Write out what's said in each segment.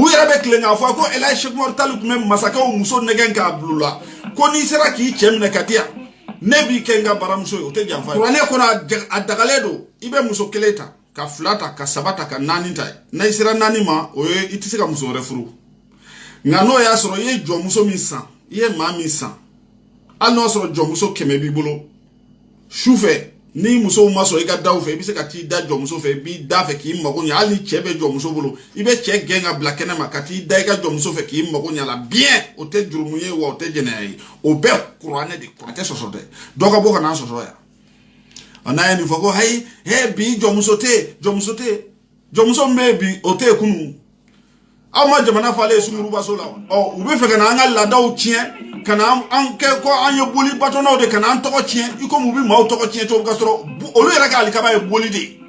ou yɛrɛ bɛ tilen k'a fɔ ko Elhaji Seku Umaru Taliu tun bɛ masakɛ o muso nɛgɛn k'a bila la ko n'i sera k'i cɛ minɛ ka di yan ne b'i kɛ n ka baramuso ye o tɛ janfa ye kuranɛ kɔnɔ a dagalen don i bɛ muso kelen ta ka fila ta ka saba ta ka naani ta n'a i sera naani ma o ye i tɛ se ka muso wɛrɛ furu nka n'o y'a sɔrɔ i ye jɔnmuso min san i ye maa min san hali n'o y'a sɔrɔ jɔnmuso 100 b'i bolo su fɛ ni musow ma sɔrɔ i ka daw fɛ i bɛ se ka t'i da jɔnmuso fɛ i b'i da fɛ k'i mago ɲa hali ni cɛ bɛ jɔnmuso bolo i bɛ cɛ gɛn ka bila kɛnɛ ma ka t'i da i ka jɔnmuso fɛ k'i mago ɲa la bien o tɛ jurumu ye wa o tɛ jɛnɛya ye o bɛɛ kuranɛ de kuranɛ tɛ sɔsɔ dɛ dɔ ka bɔ ka n'a sɔsɔ yan a n'a ye nin fɔ ko ayi bi jɔnmuso tɛ jɔnmuso min bɛ yen bi o tɛ yen kunun aw ma jamana falen sunkurubaso la u bɛ fɛ ka na an ka laadaw tiɲɛ ka na an kɛ ko an ye boli batɔnaw de ka na an tɔgɔ tiɲɛ i komi u bɛ maaw tɔgɔ tiɲɛ cogo ka sɔrɔ olu yɛrɛ ka alikaba ye boli de ye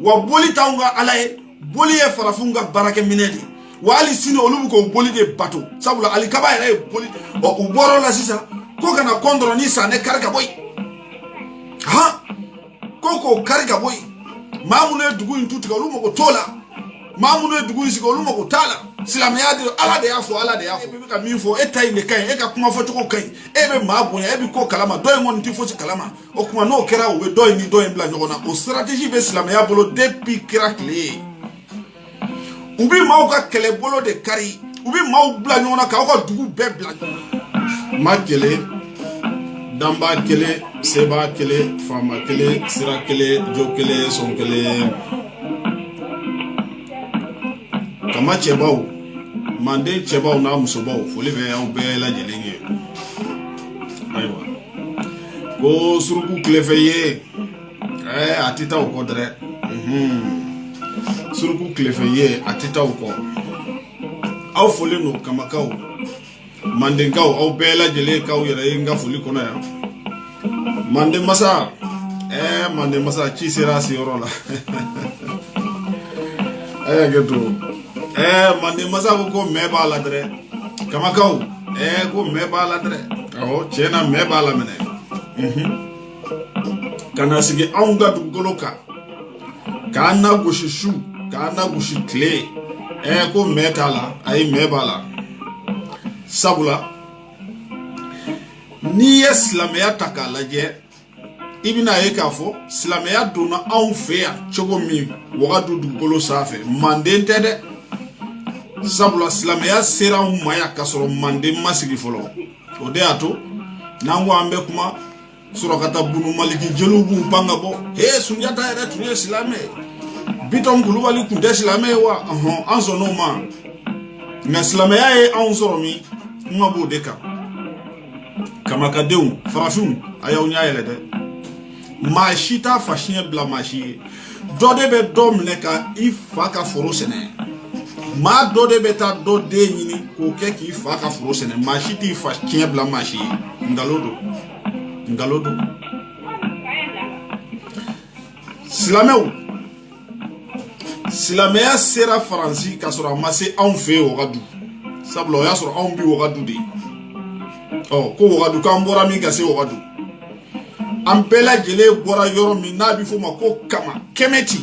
wa boli t'anw ka ala ye boli ye farafinw ka baarakɛminɛ de wa hali sini olu bɛ k'o boli de bato sabula alikaba yɛrɛ ye boli u bɔra o la sisan ko kana kɔn dɔrɔn ni san ne kari ka bɔ yen ko k'o kari ka bɔ yen maa minnu ye dugu in tu tigɛ olu mago t'o la maa minnu ye dugu in sigi olu mago t'a la silamɛya de ala de y'a fɔ ala de y'a fɔ i bɛ ka min fɔ e ta in de ka ɲi e ka kuma fɔcogo ka ɲi e bɛ maa bonya e bɛ ko kalama dɔ in kɔni tɛ fosi kalama o tuma n'o kɛra u bɛ dɔ in ni dɔ in bila ɲɔgɔn na o stratégie bɛ silamɛya bolo depuis kira tile ye u bɛ maaw ka kɛlɛbolo de kari u bɛ maaw bila ɲɔgɔn na k'aw ka dugu bɛɛ bila ma kelen danba kelen seba kelen faama kelen sira kelen jo kelen sɔn kelen kama cɛbaw manden cɛbaw n'a musobaw foli bɛ aw bɛɛ lajɛlen ye ayiwa ko suruku tilefɛ ye a tɛ taa o kɔ dɛ suruku tilefɛ ye a tɛ taa o kɔ aw folen don kamakaw mandenkaw aw bɛɛ lajɛlen k'aw yɛrɛ ye n ka foli kɔnɔ yan manden masa manden masa ci sera a seyɔrɔ la a y'a kɛ to manden masa ko mɛ b'a la dɛrɛ kamakaw ko mɛ b'a la dɛrɛ awɔ tiɲɛ na mɛ b'a la minɛ ka na sigi anw ka dugukolo kan k'an na gosi su k'an na gosi tile ko mɛ t'a la ayi mɛ b'a la sabula n'i ye silamɛya ta k'a lajɛ i bɛna ye k'a fɔ silamɛya donna anw fɛ yan cogo min wagadu dugukolo sanfɛ manden tɛ dɛ sabula silamɛya sera anw ma yan k'a sɔrɔ manden ma sigi fɔlɔ o de y'a to n'an ko an bɛ kuma Surakata Bunu Maliki jeliw b'u pan ka bɔ Sunjata yɛrɛ tun ye silamɛ Bitɔn Kulubali tun tɛ silamɛ ye wa an sɔnn'o ma nka silamɛya ye anw sɔrɔ min kuma b'o de kan kamakadenw farafinw a y'aw ɲɛ yɛlɛ dɛ maa si t'a fa siɲɛ bila maa si ye dɔ de bɛ dɔ minɛ ka i fa ka foro sɛnɛ maa dɔ de bɛ taa dɔ den ɲini k'o kɛ k'i fa ka foro sɛnɛ maa si t'i fa siɲɛ bila maa si ye ngalon don silamɛya sera Faransi k'a sɔrɔ a ma se anw fɛ yen wagadu sabula o y'a sɔrɔ anw bi wagadu de ko wagadu k'an bɔra min ka se wagadu an bɛɛ lajɛlen bɔra yɔrɔ min n'a bɛ f'o ma ko kama kɛmɛti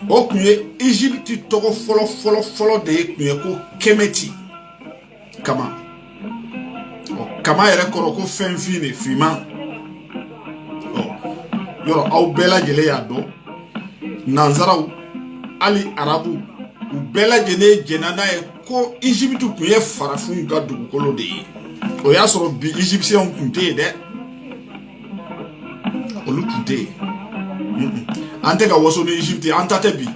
o tun ye Egypte tɔgɔ fɔlɔ de ye tun ye ko kɛmɛti kama kama yɛrɛ kɔrɔ ko fɛn fin de finman yɔrɔ aw bɛɛ lajɛlen y'a dɔn nanzaraw hali arabu u bɛɛ lajɛlen jɛnna n'a ye ko Egypte tun ye farafinw ka dugukolo de ye o y'a sɔrɔ bi Egyptiens tun tɛ yen dɛ olu tun tɛ yen an tɛ ka waso ni Egypte an ta tɛ bi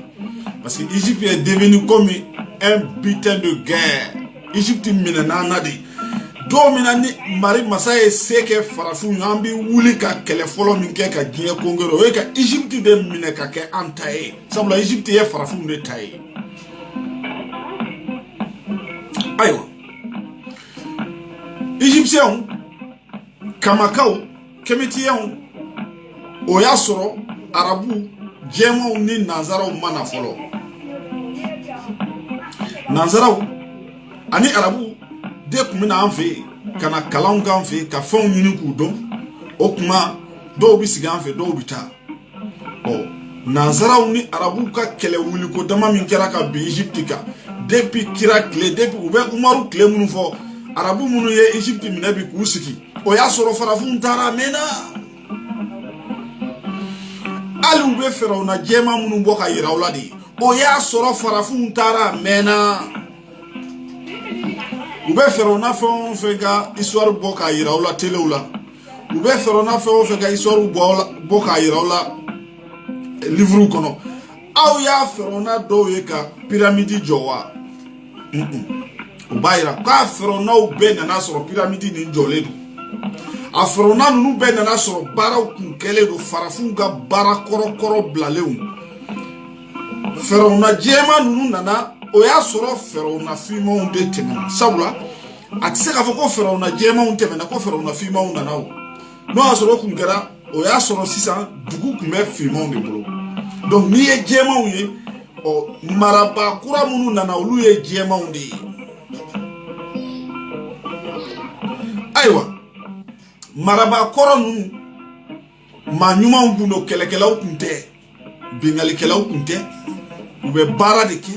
parce que Egypte est devenu comme un butin de guerre Egypte minɛna an na de don min na ni mari masa ye se kɛ farafinw an bɛ wuli ka kɛlɛ fɔlɔ min kɛ ka diɲɛ kɔnkɔrɔ o ye ka Egypte de minɛ ka kɛ an ta ye sabula Egypte ye farafinw de ta ye ayiwa Egyptiens kamakaw kɛmɛtiyɛnw o y'a sɔrɔ arabu jɛmanw ni nanzaraw ma na fɔlɔ nanzaraw ani arabu de tun bɛna an fɛ yen ka na kalanw k'an fɛ yen ka fɛnw ɲini k'u dɔn o tuma dɔw bɛ sigi an fɛ dɔw bɛ taa Nazaraw ni arabu ka kɛlɛ wuli ko dama min kɛra ka bi Egypte kan depuis kira tile depuis u bɛ Umaru tile minnu fɔ arabu minnu ye Egypte minɛ bi k'u sigi o y'a sɔrɔ farafinw taara mɛnna hali u bɛ Firawuna jɛman minnu bɔ ka yira u la de o y'a sɔrɔ farafinw taara mɛnna u bɛ Firawuna fɛn o fɛn ka histoire bɔ ka yira u la telew la u bɛ Firawuna fɛn o fɛn ka histoire bɔ ka yira u la livre kɔnɔ aw y'a Firawuna dɔw ye ka pyramide jɔ wa o b'a yira k'a Firawunaw bɛɛ nana sɔrɔ pyramide nin jɔlen don a Firawuna ninnu bɛɛ nana sɔrɔ baaraw kun kɛlen don farafinw ka baara kɔrɔ bilalenw Firawuna jɛman ninnu nana o y'a sɔrɔ Firawuna finmanw de tɛmɛna sabula a tɛ se k'a fɔ ko Firawuna jɛmanw tɛmɛna ko Firawuna finmanw nana o n'o y'a sɔrɔ o kun kɛra o y'a sɔrɔ sisan dugu kun bɛ finmanw de bolo donc n'i ye jɛmanw ye maraba kura minnu nana olu ye jɛmanw de ye ayiwa maraba kɔrɔ ninnu maa ɲumanw kun don kɛlɛkɛlaw kun tɛ bingalikɛlaw kun tɛ u bɛ baara de kɛ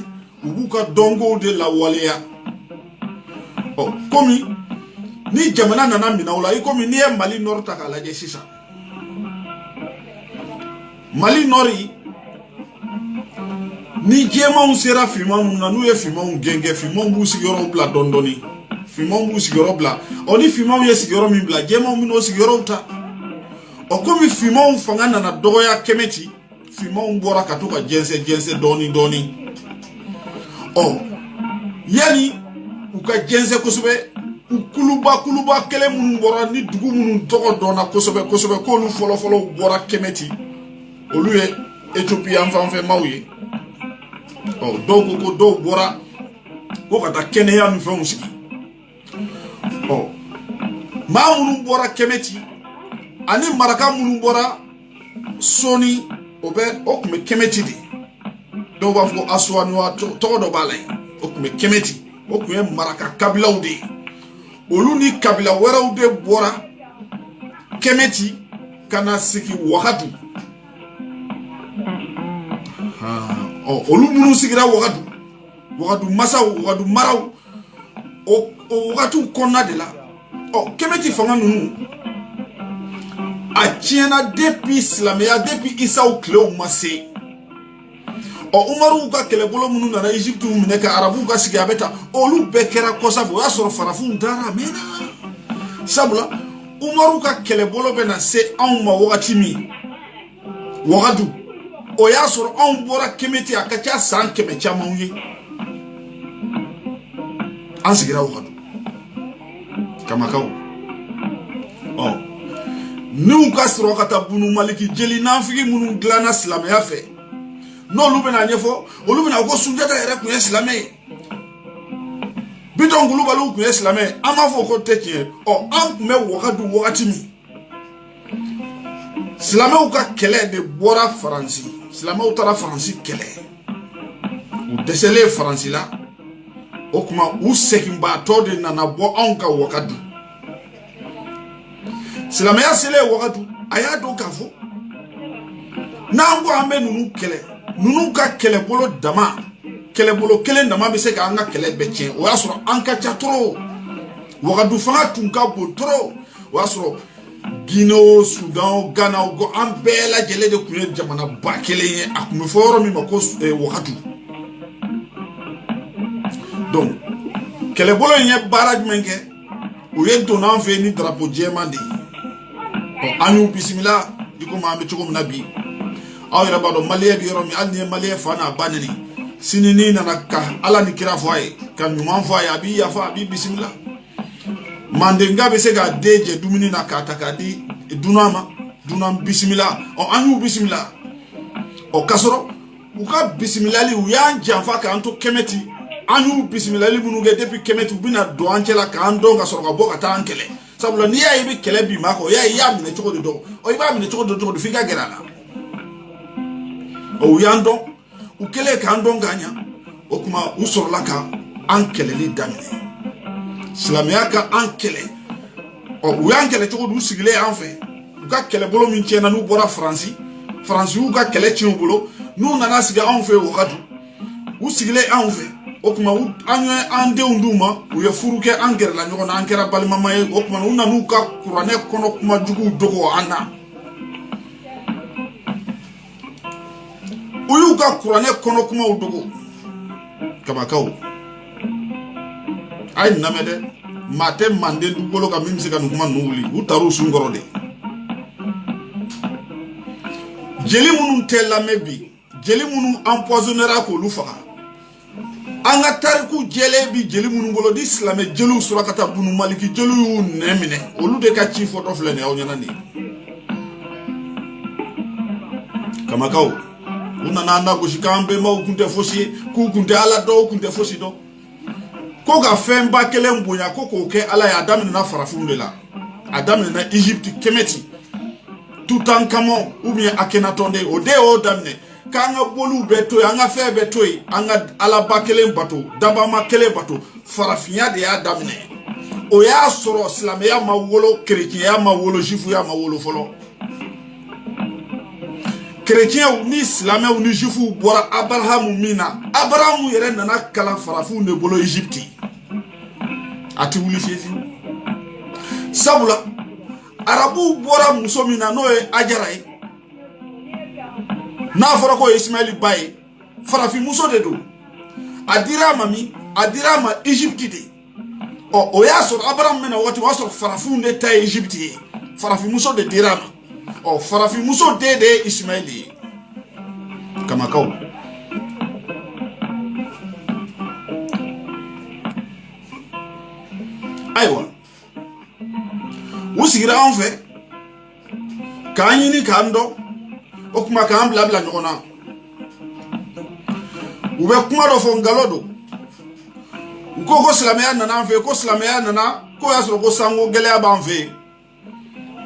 u b'u ka dɔnkow de lawaleya komi ni jamana nana minɛ u la i komi n'i ye Mali nord ta k'a lajɛ sisan Mali nord ni jɛmanw sera finmanw na n'u ye finmanw gɛngɛ finmanw b'u sigiyɔrɔw bila dɔɔni finmanw b'u sigiyɔrɔ bila ni finmanw ye sigiyɔrɔ min bila jɛmanw bɛ n'o sigiyɔrɔw ta komi finmanw fanga nana dɔgɔya kɛmɛ ci finmanw bɔra ka to ka jɛnsɛn dɔɔni yani u ka jɛnsɛn kosɛbɛ u kuluba kelen minnu bɔra ni dugu minnu tɔgɔ dɔnna kosɛbɛ k'olu fɔlɔfɔlɔ bɔra kɛmɛ ci olu ye Éthiopie fanfɛmaw ye dɔw ko dɔw bɔra ko ka taa kɛnɛya ni fɛnw sigi maa minnu bɔra kɛmɛ ci ani maraka minnu bɔra Soni o kun bɛ kɛmɛ ci de dɔw b'a fɔ ko Asuwaniwa tɔgɔ dɔ b'a la yen o kun bɛ kɛmɛ ci o kun ye maraka kabilaw de ye olu ni kabila wɛrɛw de bɔra kɛmɛ ci ka na sigi Wagadu olu minnu sigira Wagadu masaw Wagadu maraw o wagatiw kɔnɔna de la kɛmɛ ci fanga ninnu a tiɲɛna depuis silamɛya depuis Isaw tilew ma se Umaruw ka kɛlɛbolo minnu nana Egypte minɛ ka arabuw ka sigi a bɛ ta olu bɛɛ kɛra kɔsafɛ o y'a sɔrɔ farafinw taara mɛnna sabula Umaruw ka kɛlɛbolo bɛ na se anw ma wagati min Wagadu o y'a sɔrɔ anw bɔra kɛmɛ ci a ka ca san 100 camanw ye an sigira Wagadu Kamakaw n'u ka sɔrɔ ka taa Bunu Maliki jeli nafigi minnu dilanna silamɛya fɛ n'olu bɛna ɲɛfɔ olu bɛna ko Sunjata yɛrɛ kun ye silamɛ ye Bitɔn Kulubaliw kun ye silamɛ ye an b'a fɔ ko tɛ tiɲɛ an kun bɛ Wagadu wagati min silamɛw ka kɛlɛ de bɔra Faransi silamɛw taara Faransi kɛlɛ u dɛsɛlen Faransi la o kuma u seginbaatɔ de nana bɔ anw ka Wagadu silamɛya selen Wagadu a y'a dɔn k'a fɔ n'an ko an bɛ ninnu kɛlɛ ninnu ka kɛlɛbolo dama kɛlɛbolo kelen dama bɛ se k'an ka kɛlɛ bɛɛ tiɲɛ o y'a sɔrɔ an ka ca trop Wagadu fanga tun ka bon trop o y'a sɔrɔ Guinée Sudan Ghana an bɛɛ lajɛlen de tun ye jamanaba kelen ye a tun bɛ fɔ yɔrɔ min ma ko Wagadu donc kɛlɛbolo in ye baara jumɛn kɛ u ye donna an fɛ ni drapeau jɛman de ye an y'u bisimila i komi an bɛ cogo min na bi aw yɛrɛ b'a dɔn maliyɛn bɛ yɔrɔ min hali ni ye maliyɛn fa n'a ba neni sini n'i nana ka Ala ni kira fɔ a ye ka ɲuman fɔ a ye a b'i yafa a b'i bisimila Mandenka bɛ se k'a den jɛ dumuni na k'a ta k'a di dunan ma dunan bisimila an y'u bisimila k'a sɔrɔ u ka bisimilali u y'an janfa k'an to kɛmɛ ci an y'u bisimilali minnu kɛ depuis kɛmɛ ci u bɛna don an cɛla k'an dɔn ka sɔrɔ ka bɔ ka taa an kɛlɛ sabula n'i y'a ye i bɛ kɛlɛ bin maa kan o y'a ye i y'a minɛ cogo de dɔn i b'a minɛ cogo de dɔn f'i ka gɛrɛ a la u y'an dɔn u kɛlen k'an dɔn k'a ɲa o kuma u sɔrɔla ka an kɛlɛli daminɛ silamɛya ka an kɛlɛ u y'an kɛlɛ cogo di u sigilen an fɛ u ka kɛlɛbolo min tiɲɛna n'u bɔra Faransi France yu ka kɛlɛ tiɲɛ u bolo n'u nana sigi anw fɛ wagadu u sigilen anw fɛ o kuma an ye an denw d'u ma u ye furu kɛ an gɛrɛla ɲɔgɔn na an kɛra balimama ye o kuma u nan'u ka kuranɛ kɔnɔ kuma juguw dogo an na u y'u ka kuranɛ kɔnɔ kumaw dogo kabakaw a ye namɛ dɛ maa tɛ manden dugukolo kan min bɛ se ka nin kuma ninnu wuli u taar'u sun kɔrɔ de jeli minnu tɛ lamɛn bi jeli minnu empoisonnera k'olu faga an ka tariku jɛlen bi jeli minnu bolo di silamɛ jeliw Surakata Bunu Maliki jeliw y'u nɛ minɛ olu de ka ci fɔtɔ filɛ nin ye aw ɲɛna nin ye kamakaw u nana an lagosi k'an bɛnbaw kun tɛ fosi ye k'u kun tɛ ala dɔn u kun tɛ fosi dɔn ko ka fɛnba kelen bonya ko k'o kɛ ala ye a daminɛna farafinw de la a daminɛna Egypte Kemeti Tutankhamon ou bien Akhenaton de o de y'o daminɛ k'an ka boliw bɛɛ to yen an ka fɛn bɛɛ to yen an ka alaba kelen bato dabama kelen bato farafinya de y'a daminɛ o y'a sɔrɔ silamɛya ma wolo kerecɛnya ma wolo jufuya ma wolo fɔlɔ kerecɛnw ni silamɛw ni jufuw bɔra Abarahamu min na Abarahamu yɛrɛ nana kalan farafinw de bolo Egypte a ti wuli fiyewu sabula arabuw bɔra muso min na n'o ye Ajara ye n'a fɔra ko Ismaël ba ye farafin muso de don a dira ma min a dira ma Egypte de o y'a sɔrɔ Abraham mɛna waati o y'a sɔrɔ farafinw de ta ye Egypte ye farafin muso de dira ma farafin muso den de ye Ismaël ye kamakaw ayiwa u sigira anw fɛ k'an ɲini k'an dɔn o kuma k'an bila ɲɔgɔn na u bɛ kuma dɔ fɔ ngalon don u ko silamɛya nana an fɛ ko silamɛya nana ko y'a sɔrɔ ko sango gɛlɛya b'an fɛ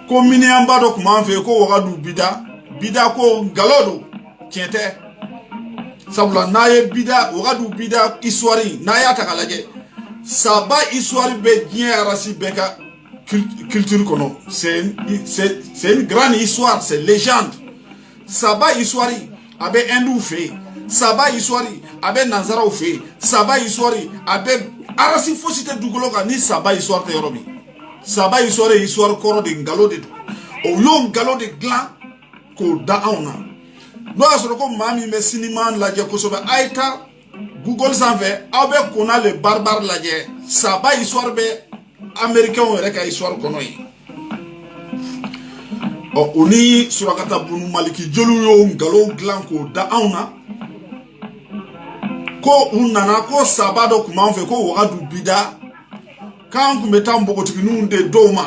ko miniyanba dɔ tun b'an fɛ ko wagadu bida ko ngalon don tiɲɛ tɛ sabula n'a ye wagadu bida histoire n'a y'a ta k'a lajɛ saba histoire bɛ diɲɛ arasi bɛɛ ka culture kɔnɔ c'est une grande histoire c'est légende saba histoire a bɛ Hindu fɛ saba histoire a bɛ nanzaraw fɛ saba histoire a bɛ arasi fosi tɛ dugukolo kan ni saba histoire tɛ yɔrɔ min saba histoire ye histoire kɔrɔ de ngalon de don o y'o ngalon de dilan k'o da anw na n'o y'a sɔrɔ ko maa min bɛ sinima lajɛ kosɛbɛ a ye taa Google sanfɛ aw bɛ Conan le Barbare lajɛ saba histoire bɛ américains yɛrɛ ka histoire kɔnɔ ye o ni Surakata Bunu Maliki jeliw y'o ngalon dilan k'o da anw na ko u nana ko saba dɔ tun b'an fɛ ko wagadu bida k'an tun bɛ taa npogotigininw de dɔw ma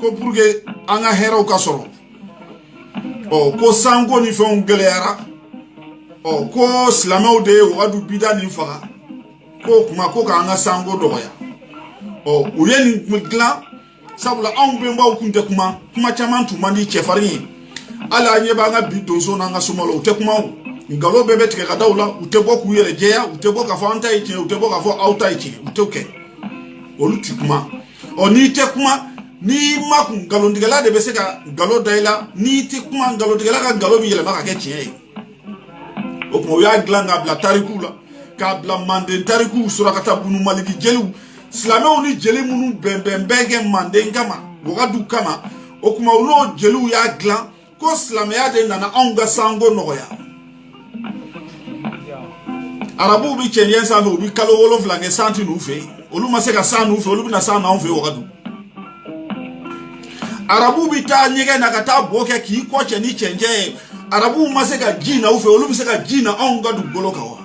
ko pour que an ka hɛrɛw ka sɔrɔ ko sanko ni fɛnw gɛlɛyara ko silamɛw de ye wagadu bida nin faga ko kuma ko k'an ka sanko dɔgɔya u ye nin dilan sabula anw bɛnbaw kun tɛ kuma caman tun man di cɛfarin ye hali an ɲɛ b'an ka bi donso n'an ka somaw la u tɛ kuma o ngalon bɛɛ bɛ tigɛ ka da u la u tɛ bɔ k'u yɛrɛ jɛya u tɛ bɔ k'a fɔ an ta ye tiɲɛ u tɛ bɔ k'a fɔ aw ta ye tiɲɛ u t'o kɛ olu ti kuma n'i tɛ kuma n'i ma kun ngalontigɛla de bɛ se ka ngalon da i la n'i tɛ kuma ngalontigɛla ka ngalon bɛ yɛlɛma ka kɛ tiɲɛ ye o kuma u y'a dilan k'a bila tarikuw la k'a bila manden tarikuw Surakata Bunu Maliki jeliw silamɛw ni jeli minnu bɛnbɛn kɛ manden kama wagadu kama o kuma u n'o jeliw y'a dilan ko silamɛya de nana anw ka sanko nɔgɔya arabuw bi cɛncɛn sanfɛ u bi kalo 7 kɛ san ti n'u fɛ olu ma se ka san n'u fɛ olu bɛna san n'anw fɛ wagadu arabuw bi taa ɲɛgɛn na ka taa bo kɛ k'i kɔ cɛ ni cɛncɛn ye arabuw ma se ka ji na u fɛ olu bɛ se ka ji na anw ka dugukolo kan wa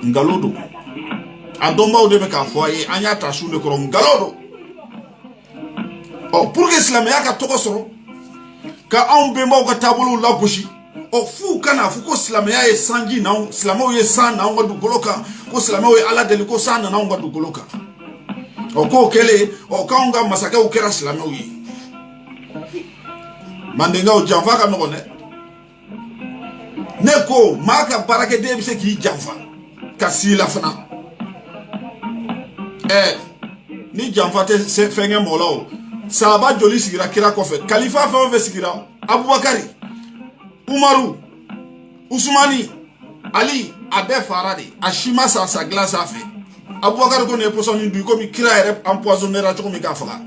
ngalon don a dɔnbaw de bɛ k'a fɔ a ye an y'a ta su de kɔrɔ ngalon don pour que silamɛya ka tɔgɔ sɔrɔ ka anw bɛnbaw ka taabolow lagosi f'u kana fɔ ko silamɛya ye sanji na silamɛw ye san na anw ka dugukolo kan ko silamɛw ye ala deli ko san nana anw ka dugukolo kan k'o kɛlen k'anw ka masakɛw kɛra silamɛw ye mandenkaw janfa ka nɔgɔn dɛ ne ko maa ka baarakɛden bɛ se k'i janfa ka s'i la fana ni janfa tɛ fɛnkɛ mɔgɔ la o sahaba joli sigira kira kɔfɛ kalifa fɛn o fɛn sigira Abubakari Umaru, Ousmani, Ali, Abe Farade, Ashima sa glace a fait. Abouakar connaît pour son induit comme il crée empoisonné à tout Mikafra.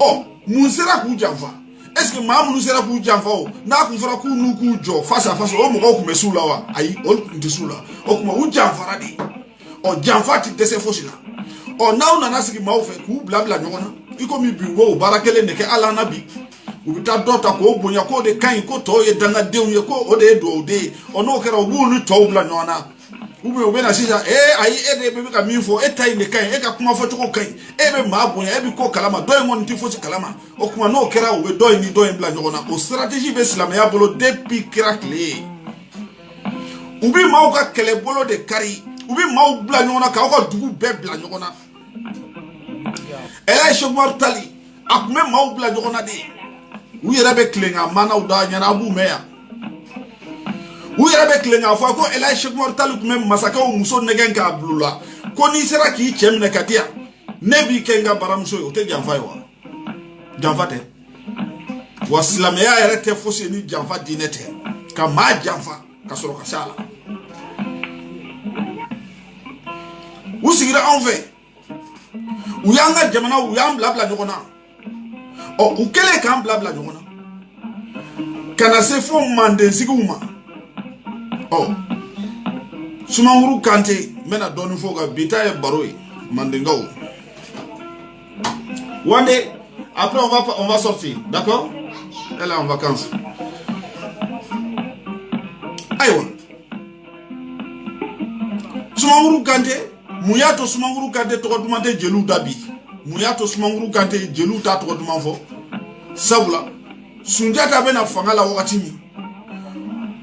Oh, nous sera coup Janfa. Est-ce que Mam nous sera coup Janfa? N'a qu'on fera coup nous coup Jo face à face au moment où me soulawa. Aïe, all de soula. Oh, comment ou Janfa dit? Oh, Janfa ti de ses fossila. Oh, now nanasi qui m'a fait coup blabla nyona. Il comme il bureau, barakele neke ala nabi. Ubita dota ko bonya ko de kan ko to ye danga de unye ko o de do de ono kera wu ni to bla nyona. Ube na sisa ayi ede bebe ka minfo etai ne kan e ka kuma fo ko kan ebe ma bonya ebi ko kalama do ngon ti fo kalama o kuma no kera ube do ni do bla nyona o strategie be islam ya bolo depuis krakle ubi ma o ka kele bolo de kari ubi ma o bla nyona ka o ka dugu be bla nyona ela Cheikh Oumar Tally akume ma o bla nyona de u yere be klenga mana o da nyana abu meya u yere be klenga fo ko ela Cheikh Oumar Tally kume masaka o muso negen ka blula ko ni sera ki chemne katia nebi kenga baramso o te janfa yo janfa te waslame ya yere te fosi ni janfa dinete ka ma janfa ka soro ka sala u sigira en fait u yanga jamana u yam blabla nyona o u kele kan blabla nyona kana se fo mande siguma oh Soumaoro Kanté mena doni fo ga bitaye baroy mandengao one day après on va sortir, d'accord? Elle est en vacances. Aïwa Soumaoro Kanté Mouyato Soumaoro Kanté to demande Jelou Dabi Mouyato Soumaoro Kanté Jelou ta to demande fo sabula Sunjata bena fangala wakati mi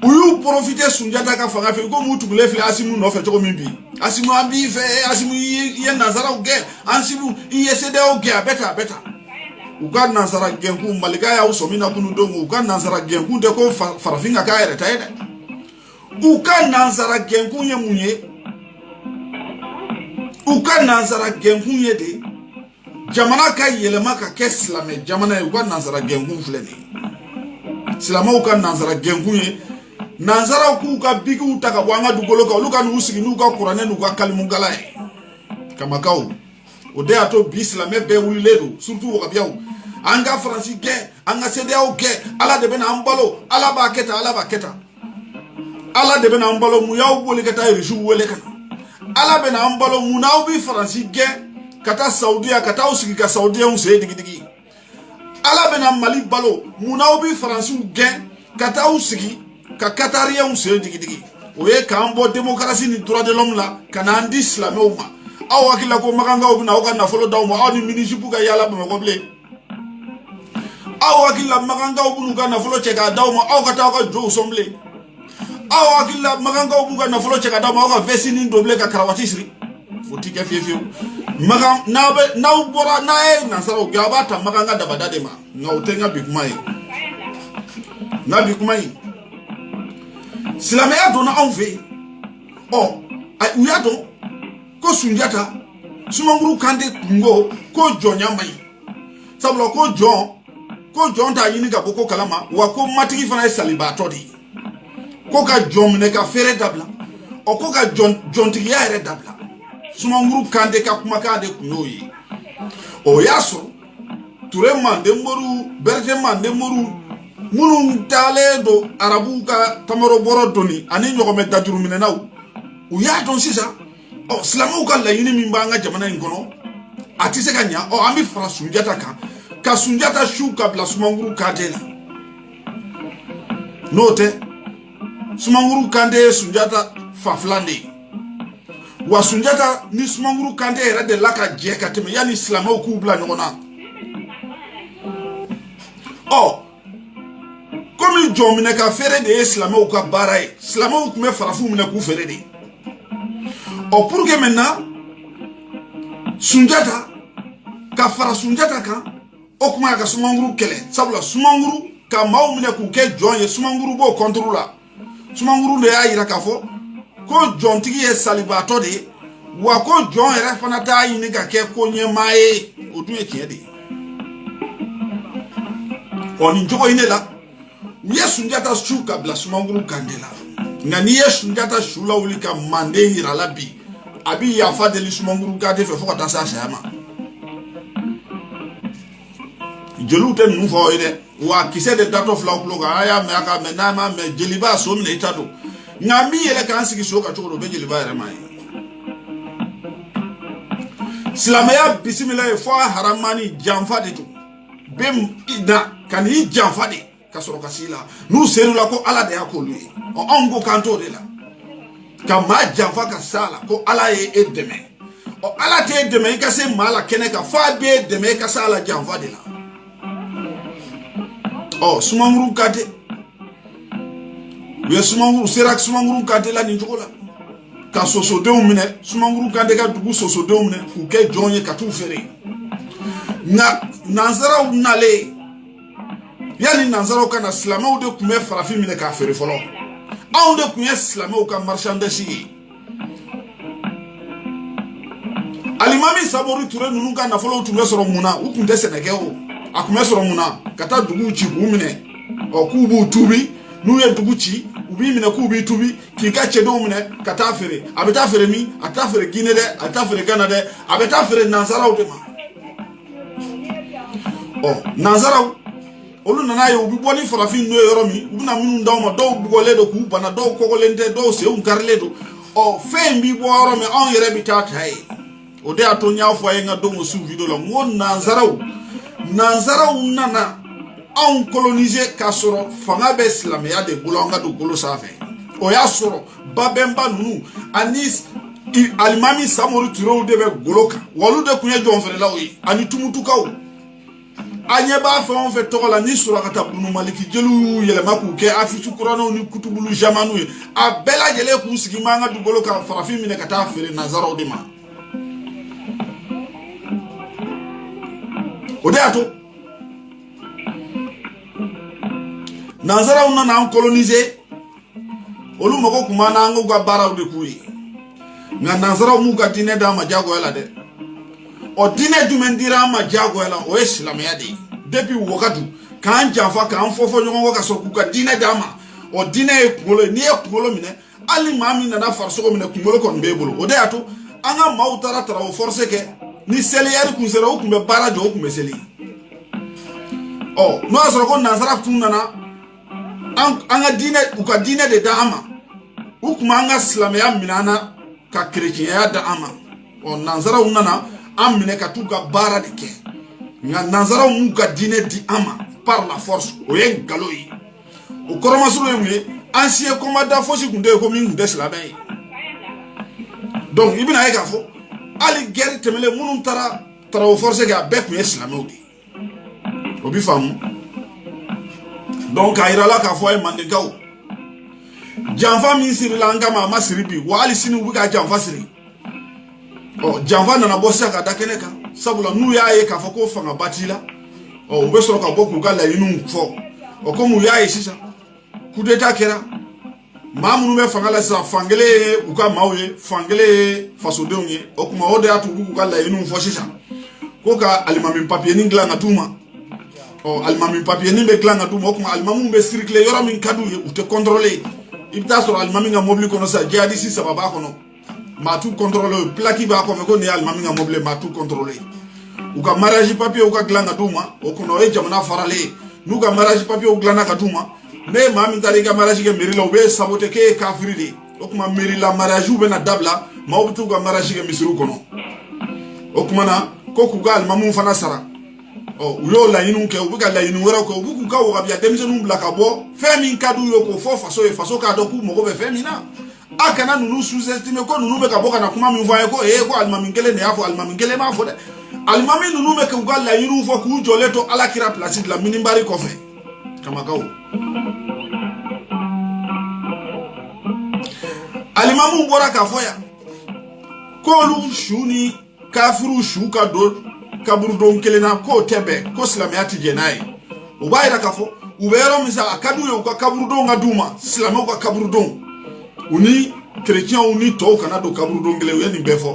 uyu profiter Sunjata ka fanga fe ko mutu le fe Asimu no fe to mimbi Asimu abi fe Asimu ye Nazara uge Asimu yesede uge beta uga Nazara genku malika ya usomina kunu dongo uga Nazara genku de ko farafinga ka ere taide uga Nazara genku ye munye uga Nazara genku ye de jamana ka yelema ka keslame jamana uga Nazara genku fleni silama uga Nazara genku ye Nazara ku ka bigi utaka bwanga dugolo ka luka nusigi nuka kurane nuka kalimungala kama kawo ode ato bislame be wuliledo surtout wakabiawo anga franci ke anga CEDEAO ke ala de bena ambalo ala ba keta ala de bena ambalo mu yaw boli kata reju wele kana ala bena ambalo mu naw bi franci ke kata saudia kata usigi ka saudia un se digi ala bena mali balo mu naw bi franci ke kata usigi ka Qataria un se digi oye kambo démocratie ni droit de l'homme la kana andi islamé uma aw akila ko maganga obina o kana folo dawmo aw ni minisipu ga yala ba ko ble aw akila maganga obunu kana folo cheka dawmo aw kata ko jo somble aw akila maganga obunu kana folo cheka dawmo aw ka vesini doble ka karawati sri foti ke fiefio magam nabe naw bora nae nasaro gabata maganga dabadade ma ngautenga bigmai na bigmai Silamaya dona anve oh uya don ko Sunjata Soumaoro Kanté ngo ko jonya mai sablo ko jon ta yini ga boko kalama wa ko matigi fana salibato di ko ka jon ne ka fere dabla o ko ka jon tigi ya ere dabla Soumaoro Kanté ka kuma ka de kunoyi o yaso ture mande moru berge mande moru munu tale do arabu ka tamaro boro doni ani nyogome daduru minenaw uya don sisa o Silamɛw ka laɲini min b'an ka jamana in kɔnɔ a tɛ se ka ɲa an bɛ fara Sunjata kan ka Sunjata su ka bila Soumaoro Kanté la n'o tɛ Soumaoro Kanté ye Sunjata fafilan de ye wa Sunjata ni Soumaoro Kanté yɛrɛ de la ka jɛ ka tɛmɛ yanni Silamɛw k'u bila ɲɔgɔn na ɔ komi jɔn minɛ ka feere de ye Silamɛw ka baara ye Silamɛw tun bɛ farafinw minɛ k'u feere de oh pour que maintenant Sunjata ka fara Sunjata kan o kuma ka Soumaoro kɛlɛ sabula Soumaoro ka maaw minɛ k'u kɛ jɔn ye Soumaoro b'o contre la Soumaoro de y'a yira k'a fɔ ko jɔntigi ye salibaatɔ de ye wa ko jɔn yɛrɛ fana t'a ɲini ka kɛ ko ɲɛmaa ye o dun ye tiɲɛ de ye ɔ nin cogo in de la uye Sunjata su ka bila Sumanguru Kante la nga ni ye Sunjata su la wuli ka mande hira la bi abi yafa deli Sumanguru Kante fe fo ka taa se a saya ma jeliw tɛ ninnu fɔ ye dɛ wa kisɛ de datɔ fila kulo kan a y'a mɛn a ka mɛn n'a ma mɛn jeliba so minɛ i ta don nka min yɛrɛ k'an sigi so ka cogo don o bɛ jeliba yɛrɛ ma ye silamɛya bisimila ye fɔ a haramani janfa de don bɛ na ka n'i janfa de ka sɔrɔ ka s'i la n'u ser'u la ko ala de y'a k'olu ye anw ko k'an t'o de la ka maa janfa ka s'a la ko ala ye e dɛmɛ ala t'e dɛmɛ i ka se maa la kɛnɛ kan f'a b'e dɛmɛ i ka s'a la janfa de la. Sumanguru Kante u ye Sumanguru sera Sumanguru Kante la nin cogo la ka sosodenw minɛ Sumanguru Kante ka dugu sosodenw minɛ k'u kɛ jɔn ye ka t'u feere nka nanzaraw nalen yani nanzaraw ka na silamɛw de tun bɛ farafin minɛ k'a feere fɔlɔ anw de tun ye silamɛw ka marchandise ye Alimami Samori Ture ninnu ka nafolow tun bɛ sɔrɔ mun na u tun tɛ sɛnɛ kɛ o a tun bɛ sɔrɔ mun na ka taa duguw ci k'u minɛ k'u b'u tuubi n'u ye dugu ci u b'i minɛ k'u b'i tuubi k'i ka cɛdenw minɛ ka taa feere a bɛ taa feere min a taa feere Guinée dɛ a taa feere Ghana dɛ a bɛ taa feere nanzaraw de ma nanzaraw olu nana ye u bɛ bɔ ni farafin n'o ye yɔrɔ min u bɛna minnu d'aw ma dɔw bugɔlen don k'u bana dɔw kɔgɔlen tɛ dɔw senw karilen don fɛn b'i bɔ yɔrɔ min anw yɛrɛ bɛ taa ta ye o de y'a to n y'a fɔ a ye n ka dongo su video la n ko nanzaraw nana anw coloniser k'a sɔrɔ fanga bɛ silamɛya de bolo an ka dugukolo sanfɛ o y'a sɔrɔ babɛnba ninnu ani Alimami Samori Turew de bɛ golo kan wa olu de tun ye jɔnfɛrɛlaw ye ani tumutukaw a ɲɛ b'a fɛn o fɛn tɔgɔ la ni Surakata Bunu Maliki jeliw yɛlɛma k'u kɛ Afisu kuranɛw ni kutubulu jamaniw ye a bɛɛ lajɛlen k'u sigi ma an ka dugukolo kan farafin minɛ ka taa feere nanzaraw de ma o de y'a to nanzaraw nana an coloniser olu mago tun b'an na an k'u ka baaraw de k'u ye nka nanzaraw m'u ka diinɛ d'an ma diyagoya la dɛ diinɛ jumɛn dira an ma diyagoya la o ye silamɛya de ye depuis wagadu k'an janfa k'an fɔfɔ ɲɔgɔn kɔ ka sɔrɔ k'u ka diinɛ d'an ma diinɛ ye kunkolo ye n'i ye kunkolo minɛ hali maa min nana farisogo minɛ kunkolo kɔni b'e bolo o de y'a to an ka maaw taara o force kɛ ni seliyari kun sera u kun bɛ baara jɔ u kun bɛ seli n'o y'a sɔrɔ ko nanzara tun nana an ka diinɛ u ka diinɛ de da an ma u kun b'an ka silamɛya minɛ an na ka kerecɛnya da an ma nanzaraw nana an minɛ ka t'u ka baara de kɛ nka nanzaraw m'u ka diinɛ di an ma par la force o ye nkalon ye o kɔrɔmasuru ye mun ye ancien commandant fosi tun tɛ yen ko min tun tɛ silamɛ ye donc i bɛna ye k'a fɔ hali guerre tɛmɛlen minnu taara o force kɛ a bɛɛ tun ye silamɛw de ye o bi faamu donc k'a yira la k'a fɔ a ye mandenkaw janfa min sirila an kama a ma siri bi wa hali sini u bɛ ka janfa siri janfa nana bɔ sisan ka da kɛnɛ kan sabula n'u y'a ye k'a fɔ ko fangaba t'i la u bɛ sɔrɔ ka bɔ k'u ka laɲiniw fɔ komi u y'a ye sisan coup d'état kɛra maa minnu bɛ fanga la sisan fankelen ye u ka maaw ye fankelen ye fasodenw ye o tuma o de y'a to u k'u ka laɲiniw fɔ sisan ko ka alimami papiyeni dilan ka d'u ma alimami papiyeni bɛ dilan ka d'u ma o tuma alimamiw bɛ circuler yɔrɔ min ka d'u ye u tɛ contrôler i bɛ taa sɔrɔ alimami ka mobili kɔnɔ sisan jihadisi 3 b'a kɔnɔ maa t'u contrôler plaque b'a kɔfɛ ko nin ye alimami ka mobili maa t'u contrôler u ka mariage papier u ka dilan ka d'u ma o kɔnɔ o ye jamana faralen ye n'u ka mariage papier dilanna ka d'u ma ne ye maa min taara i ka mariage kɛ mairie la u bɛ saboter k'e ye kafiri de ye o tuma mairie la mariage bɛ na dabila maaw bɛ t'u ka mariage kɛ misiriw kɔnɔ o tuma na ko k'u ka alimamiw fana sara u y'o laɲiniw kɛ u bɛ ka laɲini wɛrɛw kɛ u bɛ k'u ka wagabiya denmisɛnninw bila ka bɔ fɛn min ka d'u ye k'o fɔ faso ye faso k'a dɔn k'u mago bɛ fɛn min na a kana ninnu sous-estimer ko ninnu bɛ ka bɔ ka na kuma min fɔ an ye ko ko alimami kelen de y'a fɔ alimami kelen m'a fɔ dɛ alimami ninnu bɛ k'u ka laɲiniw fɔ k'u jɔlen to alakira place de la minibari kɔfɛ kamakaw alimamuw bɔra k'a fɔ yan k'olu su ni kafiru su ka don kaburudon kelen na k'o tɛ bɛn ko silamɛya tɛ jɛ n'a ye u b'a yira k'a fɔ u bɛ yɔrɔ min sa a ka d'u ye u ka kaburudon ka d'u ma silamɛw ka kaburudon u ni kerecɛnw ni tɔw kana don kaburudon kelen u ye nin bɛɛ fɔ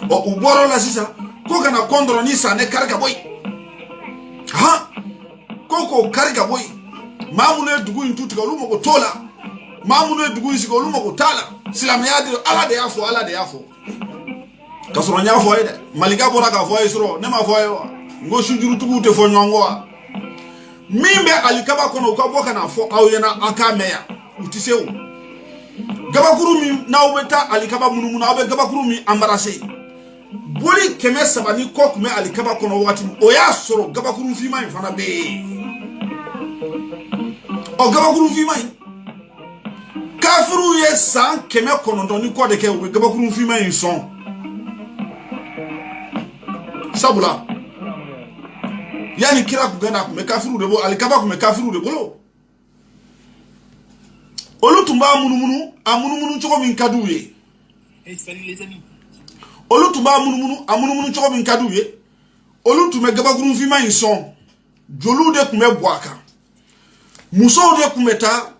u bɔra o la sisan ko kana kɔndɔrɔ ni sanɛ kari ka bɔ yen ko k'o kari ka bɔ yen mamune dugu in tutika olu mako tola mamune dugu isiko olu mako tala silamaya de ala de yafo kasoro nya fo ide malika bora ka fo isro ne ma fo yo ngo sujuru tugu te fo nyongo mimbe alikaba kono ko boka na fo awyena akameya utisewu gabakuru mi na ubeta alikaba munumuna abe gabakuru mi ambarase boli keme sabani kok me alikaba kono wakati oya soro gabakuru fi mai fana be o gabakuru fi mai kafiru ye san keme kono doni ko de ke o gabakuru fi mai son sabula yani kira ku gana ku me kafiru de bo alikaba ku me kafiru de bolo olu tumba munumunu choko min kaduye salut les amis olu tumba munumunu choko min kaduye olu tume gabaguru fi mai son jolu de kume boaka muso de kumeta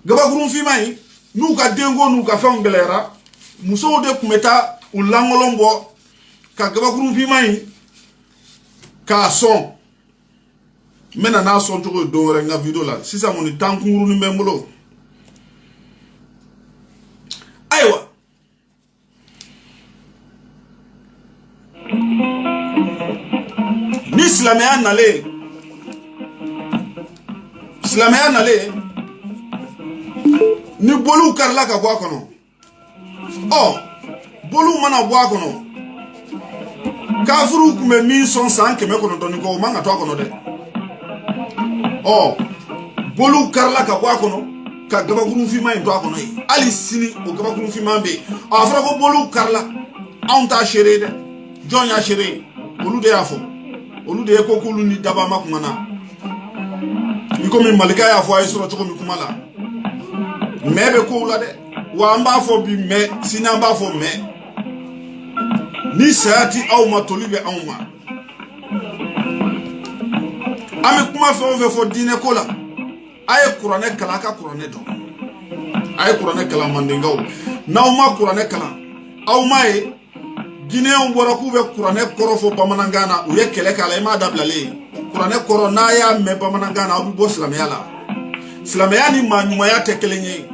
gabaguru fi mai nu ka dengo nu ka fangelera muso de kumeta ulangolombo ka gabaguru fi mai ka son mena na son choko do renga video la sisa moni tankuru ni memolo aywa ni islamia nale ni bolu karla ka bo akono bolu mana bo akono kafuru kume min son san keme kono doni ko manga to akono de bolu karla ka bo akono ka gabaguru fi mai to akono ali sini o gabaguru fi mambe afra ko bolu karla on ta chere de jonya chere olu de afo olu de ko kulu ni daba makumana iko mi malika ya fo ay suro choko mi kumala mebe ko ula de wa mba fo bi me sina mba fo me ni saati au matolibe au ma ame kuma fo dine kola ay qur'ane kala ka qur'ane do ay qur'ane kala mandingaw nawma qur'ane kala aw may Guinéen wara ku be qur'ane korofo bamanangana u ye kele kala ma dablale qur'ane koro na ya me bamanangana u bo islamia la islamia ni manyuma ya tekelenye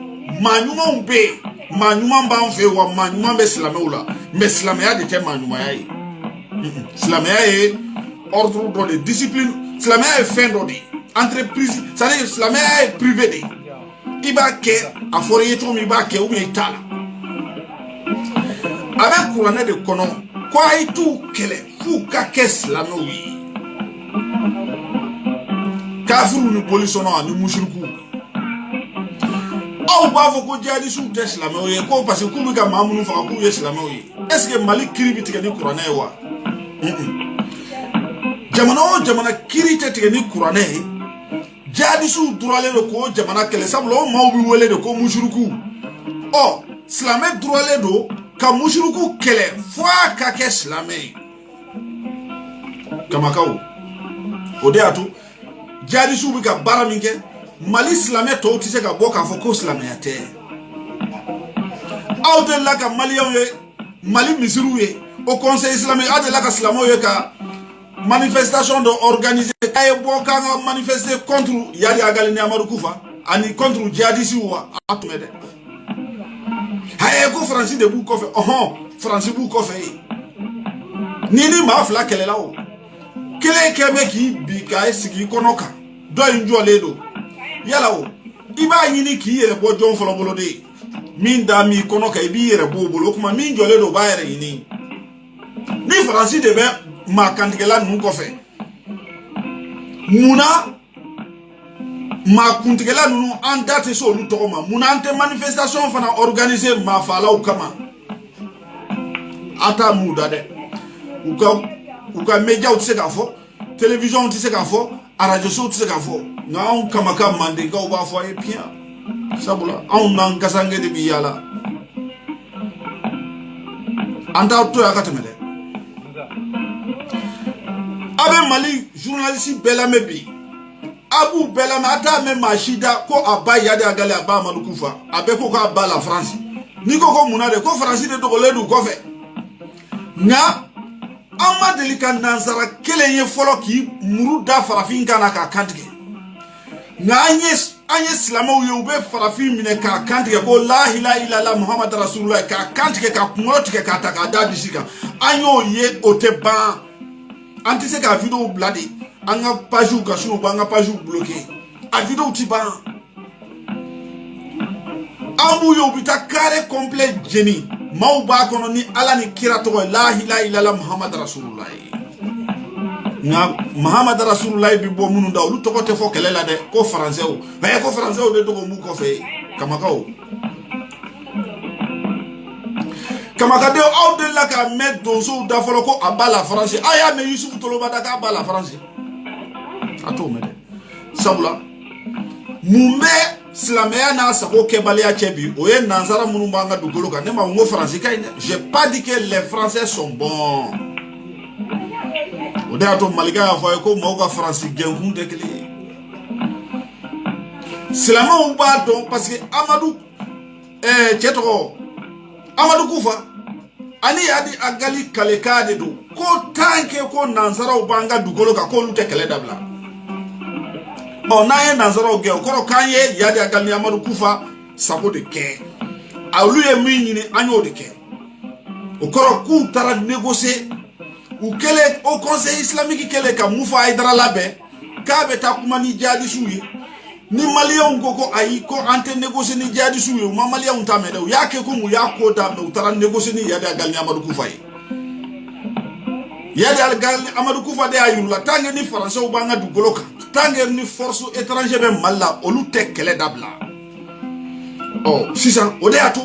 manyuma umbe manyuma mbanfe wa manyuma be islamia me islamia de te manyuma ya yi islamia e ordre do de discipline islamia e fin do de entreprise ça dit islamia e privé de ibake afori to mi bake u mi tala avec Qur'an de kono kwa itu kele fuka keslamo wi kafiru ni polisono ni mushriku au bavo ko jadi su teslamo ye ko parce que ku ga mamunu fa ku yeslamo ye est-ce que malik kiribiti ke ni Qur'an e wa jamana kirite te ni Qur'an e jadi su durale ko jamana kele sablo mawbi wele de ko mushriku islamé durale do ka mushriku kele fwa ka ke islamé kama kaw ode atu jadi su bi ka baraminke mali islamé to tise ka boka fo ko islamé ate awde la ka mali misiru ye au conseil islamique ade la ka islamo ye ka manifestation de organiser kay boka nga manifester contre yadi agali ni amaru kufa ani contre jihadisi wa atumede haye ko franci de bu ko fe franci bu ko fe nini ma fla kele lawo kele kebe ki bi ka esiki konoka do injo ledo yala o iba yini ki yere bo jon folo bolo de min da mi konoka ibi yere bo bolo kuma min jo ledo ba yere yini ni franci de be ma kandigela nu ko fe muna ma kuntigela nunu an date so lu tokoma muna ante manifestation fana organiser ma fala o kama ata muda de uka media o tse ka fo télévision o tse ka fo radio so o tse ka fo na on kama ka mande ka o ba fo e pia sabula on nan kasange de biyala anda to ya katemele abe mali journaliste bela mebi Abu Belama ata me mashida ko aba yade agale aba malukufa abe ko aba la France ni ko munade ko France de to ledu ko fe nga amma delika nanzara kele ye folo ki muru da farafin kana ka kantike anye silamaw ye ube farafin mine ka kantike ko la ilaha illallah muhammad rasulullah ka kantike ka kumotike ka taka dadi sika anyo ye oteban antise ka video bladi anga page ka sunu banga page bloqué a video tiban amu yo bita kare complet jeni mauba kono ni ala ni kira to la ilaha illallah muhammad rasulullah na Muhammad Rasulullah bi bo munu ndaw lu to ko te fo kele la de ko français o ba ko français o de to ko mu ko fe kamaka de o de la ka met donso da folo ko abala français aya me Yusuf to lo bada ka abala français ato me sabula mumbe slamea na sako ke balia chebi o ye nanzara munu banga dugolo ka ne ma ngo français kay j'ai pas dit que les français sont bons. O de ato malika ya foye ko mauka fransi gengun de kele silama ou ba don parce que Amadou chetoko Amadou Kufa ani yadi agali kalekade do ko tanke ko nanzara ou banga dugolo ka ko lute kele dabla o naye nanzara ou ge ko kanye yadi agali Amadou Kufa sabo de ke awlu ye minni anyo de ke o koro ku tara négocier ou kele au conseil islamique kele ka mufa aidara labe ka beta kuma ni jadi suye ni malien ko ayi ko ante négocier ni jadi suye ma malien tamede ya ke ko mu ya ko da me utara négocier ni yada gal ni Amadou Kufa yada gal ni Amadou Kufa de ayu la tangue ni français ou banga du goloka tangue ni force étranger be malla olu tek kele dabla oh sisa ode atu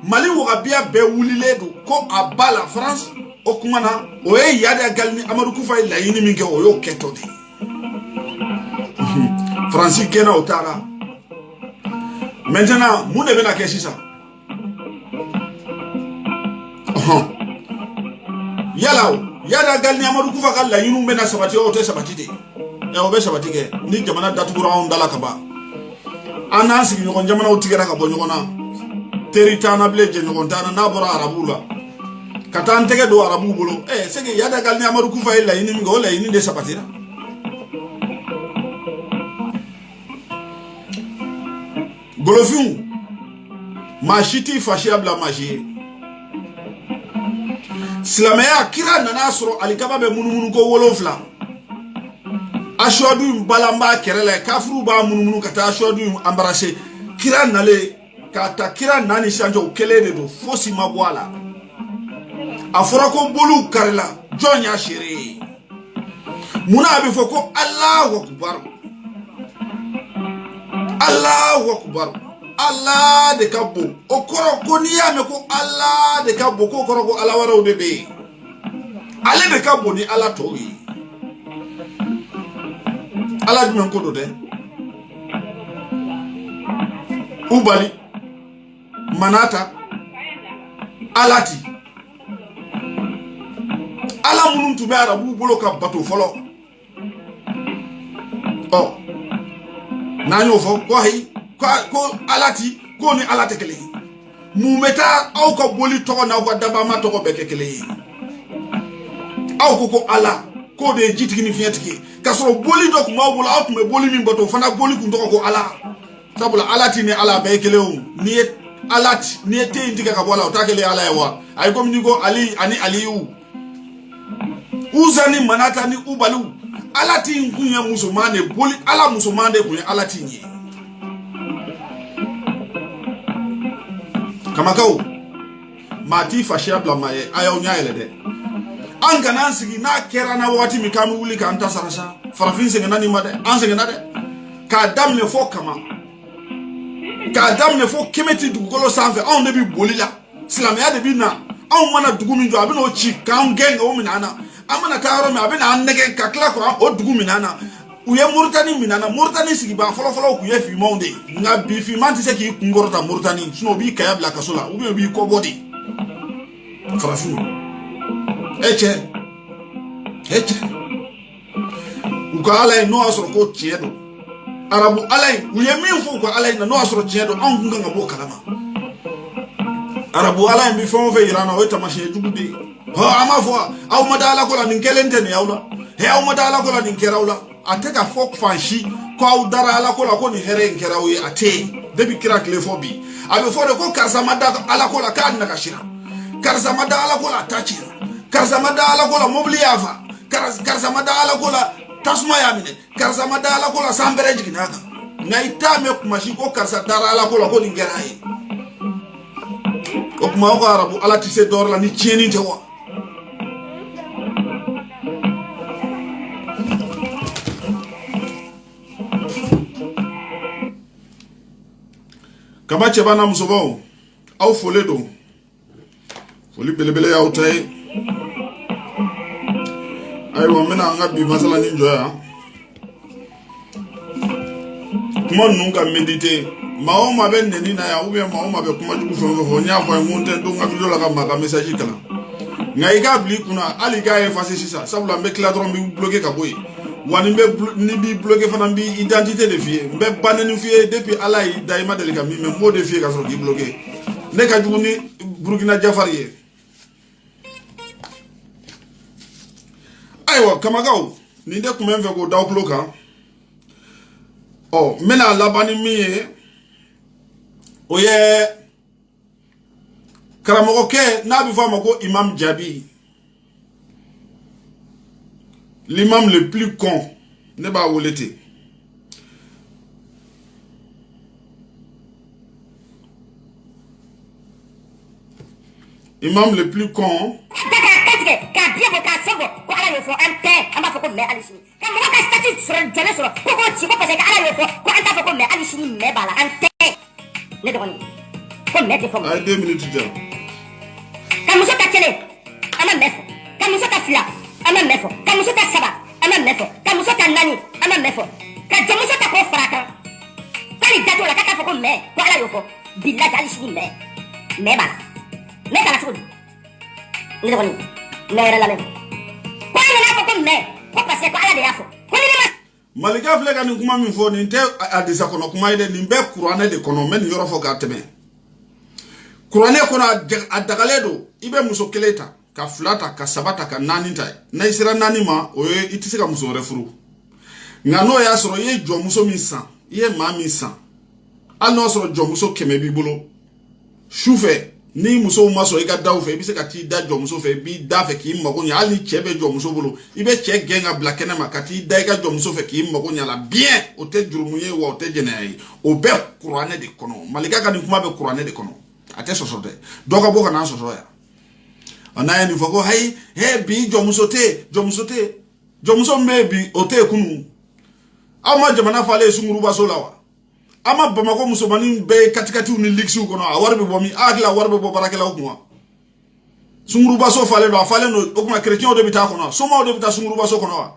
mali wo abia be wulile do ko abala France o kumana o ye yada galni Amadou Kufa la yini minke o yo keto de Francis kena otara maintenant mu ne bena keshi sa yada galni Amadou Kufa la yinu bena sabati o te sabati de e o be sabati ke ni jamana datugura on dala kaba anansi ni ko jamana o tigera ka bo nyona teritana bleje nyontana na bora arabula kata antege do arabu bolo sege yada galni Amadou Kufa la yini mi go la yini de sapatira golofiu machiti fashiabla magie slamea kira nana soro alikaba be munumunu ko wolofla ashwadu mbalamba kerele kafuru ba munumunu kata ashwadu embarrassé kira nale kata kira nani chanjo kelene do fosi mabwala afora ko bolu karla jonya shiri muna abi foko Allahu akbar Allah de kabo okoro ko niya me ko Allah de kabo ko okoro ko ala wara bebe ale de kabo ni ala toyi ala dum ko do de ubali manata alati ala munun tube arabu bolo ka bato folo oh nanyo fo ko alati ko ni alate kele mu meta aw ko boli to na ko daba ma to ko beke kele aw ko ala ko de jitiki fiatiki kasoro boli dok ma bolo aw me boli min bato fana boli ku ko ala sabula alati ni ala be kele o ni alati ni te indika ka bola o ta kele ala yawa ay ko mi ko ali ani aliyu uzani manata ni ubalu alati nkunya musumane boli ala musumane kunya alati nyi kamakau mati fashiabla maye ayo nyaele de anga nansigi na kera na wati mikami wuli ka anta sarasa farafin se ngana ni made anse ngana de ka dam ne fo kama ka dam ne fo kemeti du golo sanfe on ne bi bolila islamia de bi na on mana dugu min jo abi no chi kan genga o minana amana taro me abi na annege ka kla ko o dugu minana uye Mauritanie minana Mauritanie sigi ba folo ku ye fi monde nga bi fi manti se ki ngorota Mauritanie sino bi kaya bla kasola ubi bi ko body farafin eche uka alay no asro ko tiedo arabu alay uye min fo ko alay na no asro tiedo an nga bo kalama arabu alay bi fon fe irana o tamashe jugude ha ama fo aw madala ko la nin kelente ni awla he aw madala ko la nin kerawla ateka fok fanshi ko dara ala ko la ko ni here nkera o ate debi kira klefobi abe fore ko karsamada ala ko la kan na kashira karsamada ala ko la tachira karsamada ala ko la mobliava karsamada ala ko la tasma yamine karsamada ala ko la sambere jiginaga naita me kumashi ko karsadara ala ko la ko ni ngerayi o kuma ko arabu ala tise dor la ni tieni te wa kama chebana musobo au foledo foli belebele ya utai aiwa mena ngabi masala ni njoya kuma nunca medite maoma ben neni na ya ube maoma be kuma jugu fo nya fo ngunte do nga video la ka maka message kala ngai ga bli kuna ali ga e fasi sisa sabula mbe cladron bi bloquer ka boy wani mbe ni bi bloquer fana bi identité de fie mbe banani fie depuis ala yi daima de ka mi me mo de fie ka so ki bloquer ne ka jugu ni Burkina Jafariye aiwa kamagao ni de kuma mve ko daw bloka oh mena labani miye oye karamoko ke na bi fama ko Imam Jabi l'imam le plus con ne ba wolete imam le plus con ay 2 minutes déjà kamuso ta tele ama mefo kamuso ta fila ama mefo kamuso ta saba ama mefo kamuso ta nani ama mefo ka jamuso ta ko fraka kali dato la kaka foko me ko ala yofo billahi ali shini me bala me kala tudu ni ko ni me la le ko ala foko me ko passe ko ala de yafo ko ni ma malika flega ni kuma min fo ni te adisa kono kuma ide ni be qur'ane de kono men yoro fo ga teme qur'ane kono adagaledo ibe muso keleta ka flata ka sabata ka nani tay na isira nani ma o itise ka muso refuru ngano ya soro ye jo muso mi san ye ma mi san ano soro jo muso keme bi bolo shufe ni muso maso ika daw fe bi se ka ti da jo muso fe bi da fe ki mako nya ali chebe jo muso bolo ibe che genga blakene ma ka ti da ika jo muso fe ki mako nya la bien o te jurumuye wa o te jenai o be qur'ane de kono malika ka ni kuma be qur'ane de kono ate soso de doka boka na soso ya anaye ni foko hay he bi jo muso mebi o te kunu ama jamana fale sunguruba solawa ama bamako muso mani be katikati uni liksi kono a warbe bomi agla warbe bo barakela okuma sunguruba so fale do fale no okuma chrétien o de bita kono so ma o de bita sunguruba so kono wa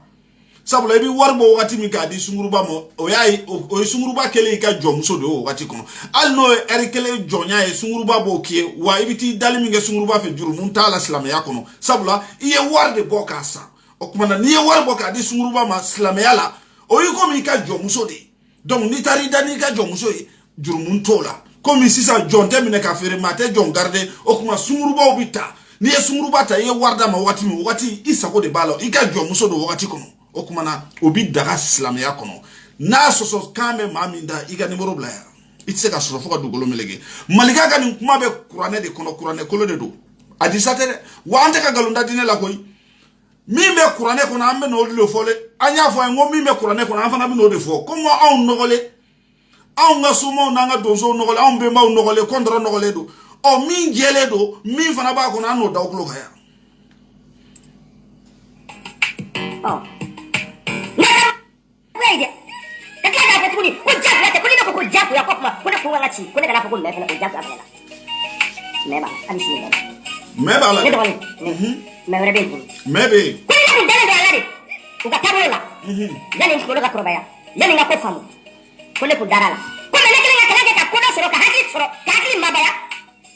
sabula bi warbo wakati mi ka di sunguruba mo o yayi o sunguruba kele ka jo muso do wakati kono alno erikele jonya e sunguruba bo kie wa ibiti dali mi nge sunguruba fe juru mun tala islam ya kono sabula iye warde boka sa okuma na niye warbo ka di sunguruba ma islam ya la o yiko mi ka jo muso de donc ni tari dani ka jo muso e juru mun tola comme sisa jonte mi ne ka fere mate jon garde okuma sunguruba obita ni ye sunguruba ta ye warda ma wakati mi wakati isako de balo ika jo muso do wakati kono okumana obi daga islam ya kono na soso kame maminda iga nimero blaya itse ka soso foka dugolo melege malika ka ni kuma be qur'ane de kono qur'ane kolo de do adisatere wa ante ka galunda dine la koy mimbe qur'ane kono ambe no le fole anya fo ngo mimbe qur'ane kono afana bi no de fo komo aw nogole aw nga sumo na nga donso nogole aw be maw nogole kondro nogole do o min jele do min fana ba kono ano dawklo kaya oh Wait. Kakala ka tuni. Ujap late kuni ko ujap ya kokma. Kuna ko ngati. Kuna kana ko mebe na ujap abela. Meba, ali si meba. Meba la. Mebe be. Mebe. Kuna ko dele de alade. Uga tabola. Yani ko ka probaya. Yani ngako famu. Kuna ko darala. Kuna ne kala kala ka kuna soro ka hakli mabaya.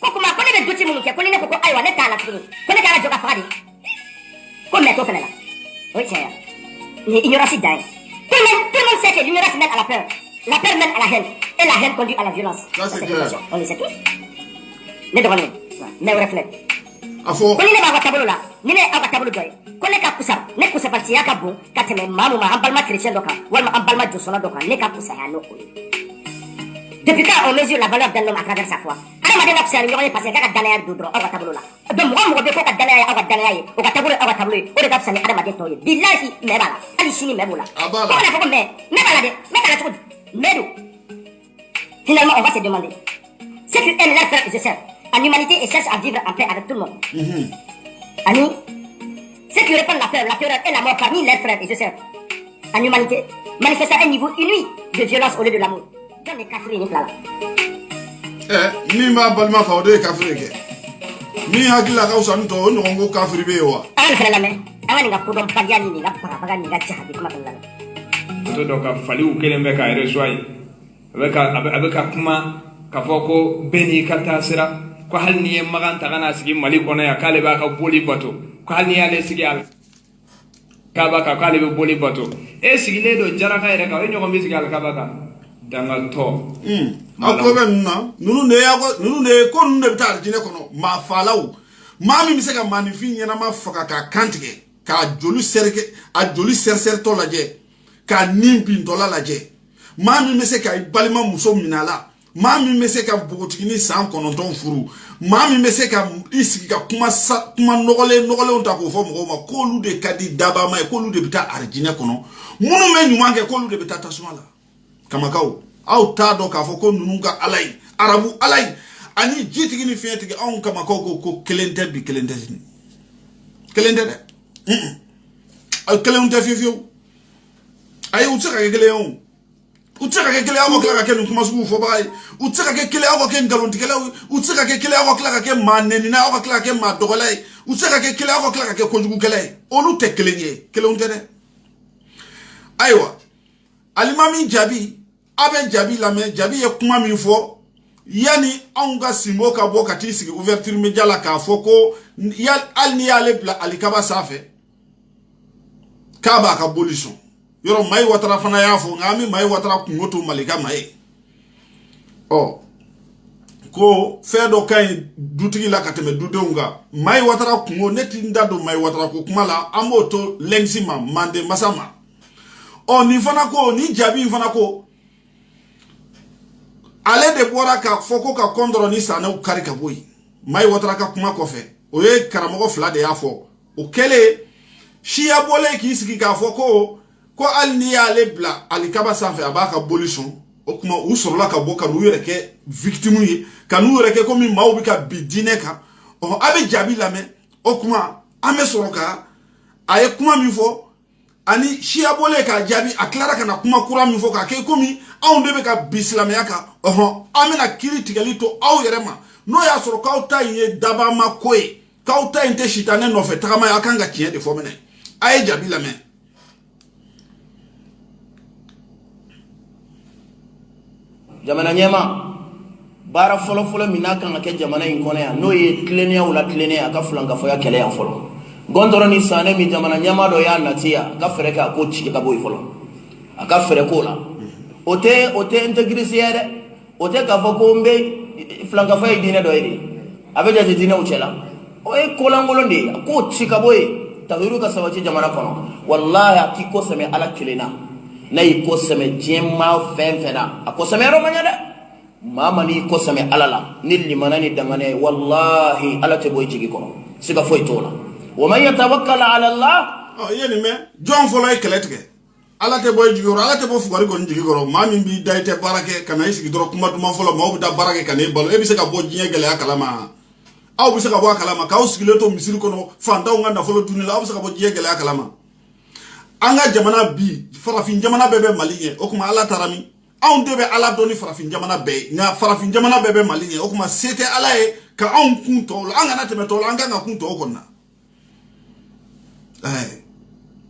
Ko kuma kuna be duti munu ke kuna ko aiwa ne tala tuni. Kuna kala joka fadi. Ko me to fela. Oye. Ni ignorance dai. Tout le monde sait que l'ignorance mène à la peur mène à la haine, et la haine conduit à la violence. Ça c'est clair. On le sait tous. Mais devant nous, mais on reflète. Afo. On ne va pas tableau là. ni ne aw ka tabulu dɔ ye ko ne ka kusa ne kusabantiya ka bon ka tɛmɛ maa mun ma an balima chrétien dɔ kan walima an balima jɔsɔnna dɔ kan ne ka kusaya n'o ye depuis quand on mesure la valeur d'un homme à travers sa foi adamaden ka kusaya ni ɲɔgɔn ye parce que k'a ka danaya don dɔrɔn aw ka tabulu la donc mɔgɔ mɔgɔ bɛ ko ka danaya ye aw ka danaya ye o ka tabulu ye aw ka tabulu ye o de ka fisa ni adamaden tɔw ye bilahi mɛ b'a la hali sini mɛ b'o la ko kana fɔ ko mɛ b'a la dɛ mɛ b'a la cogo di mɛ don finalement on va se demander ceux qui aiment leurs frères et sœurs en humanité et cherchent à vivre en paix avec tout le monde Ani, ceux qui répandent la peur, la terreur et la mort parmi leurs frères et sœurs en humanité manifestent un niveau inouï de violence au lieu de l'amour. Dans les cafés, ni ma balma fa o de kafiri ke ni hakila ka usan to no ngo kafiri be wa an fere la me an ni ga ko don pagani ni ga paga ni ga jihadi kuma kan la to do ka fali u kelen be ka reswai abeka kuma ka foko beni kata sira ko hal ni maganta kana sigi mali kono ya kale ba ka boli bato ko hal ni ale sigi al ka ba ka kale be boli bato e sigi le do jara ka ere ka e nyoko mi sigi al ka ba ka dangal to akobe na nunu ne ko nunu de bitar jine kono ma falaw ma mi se ka manifi nyana ma faka ka kantige ka jolu serke a jolu ser to laje ka nimbi to la laje ma mi se ka balima muso minala ma mi se ka bogotini san kono ton furu ma mi se ka isiki ka kuma nogole on ta ko fo mo ma ko lu de kadi daba ma ko lu de bitar arjine kono munu me nyumange ko lu de bitar tasumala kamakaw aw ta do ka fo ko nununga alay arabu alay ani jitigi ni fietigi on kamakaw ko kelente bi kelente de al kelente fiu ay utsaka ke keleon utsaka ke keleon ko kala ke nu kuma su fo bay utsaka ke keleon ko ke ngalonti kelew utsaka ke keleon ko kala ke maneni na ko kala ke ma dogolay utsaka ke keleon ko kala ke konjugu kelay onu te kelenye kelonte de aywa alimami jabi abe jabi lame jabi ye kuma min fo yani anga simo ka bo kati sigi ouverture media la ka fo ko al ni ale bla alikaba safe kaba ka bolition yoro mai watara fana ya fo ngami mai watara kungoto malika mai ko fedo kay dutigi la kateme dudeunga mai watara kungo neti ndado mai watara ko kuma la amoto lengsima mande masama ni fana ko ni jabi fana ko ale de bora ka foko ka kondro ni sana u kari ka boy mai watara ka kuma ko fe o ye karamogo fla de afo o kele shia bole ki siki ka foko ko al ni ale bla alikaba safe abaka bolution o kuma u sorola ka boka nu yere ke victime yi ka nu yere ke ko mi mawbi ka bidine ka abe jabi lame o kuma ame soroka aye kuma mi fo ani shia bole ka jabi aklara kana kuma kura mi fo ka ke komi aw ndebe ka bislame yaka amena kiri tigalito aw yerema no ya soro kauta ye daba makoe kauta inte shitane no fe takama yakanga tiye de fomene ay jabi la men jamana nyema bara folo minaka ngake jamana inkone ya no ye tlenia ula tlenia ka fulanga fo ya kele ya folo gondoro ni sane mi jamana nyama do ya natia ka fereka ko chike ka boy folo aka fereko la ote integrisiyere ote ka fo ko mbe flanga fa idine do iri abeja dine uchela o e kolangolo ndi ko chika boy tahiru ka sabachi jamana kono wallahi akiko seme ala kilena na iko seme jema fenfena ako seme ro manyade mama ni ko seme alala nilli manani dangane wallahi ala te boy jigi kono sika foi tola wa man yatawakkal ala allah yeni me jon fo lay keletge ala te boy jigoro ala te bo fugari gon jigoro mami bi dayte barake kana isi dro kuma duma folo maw bi da barake kana balo e bi se ka bo jinye gele akalama aw bi se ka bo akalama ka usigile to misiri kono fanda nganda folo tunila aw bi se ka bo jinye gele akalama anga jamana bi farafin jamana bebe maliye o kuma ala tarami aw debe ala doni farafin jamana be na farafin jamana bebe maliye o kuma sete ala e ka aw kunto anga na teme to anga nga kunto konna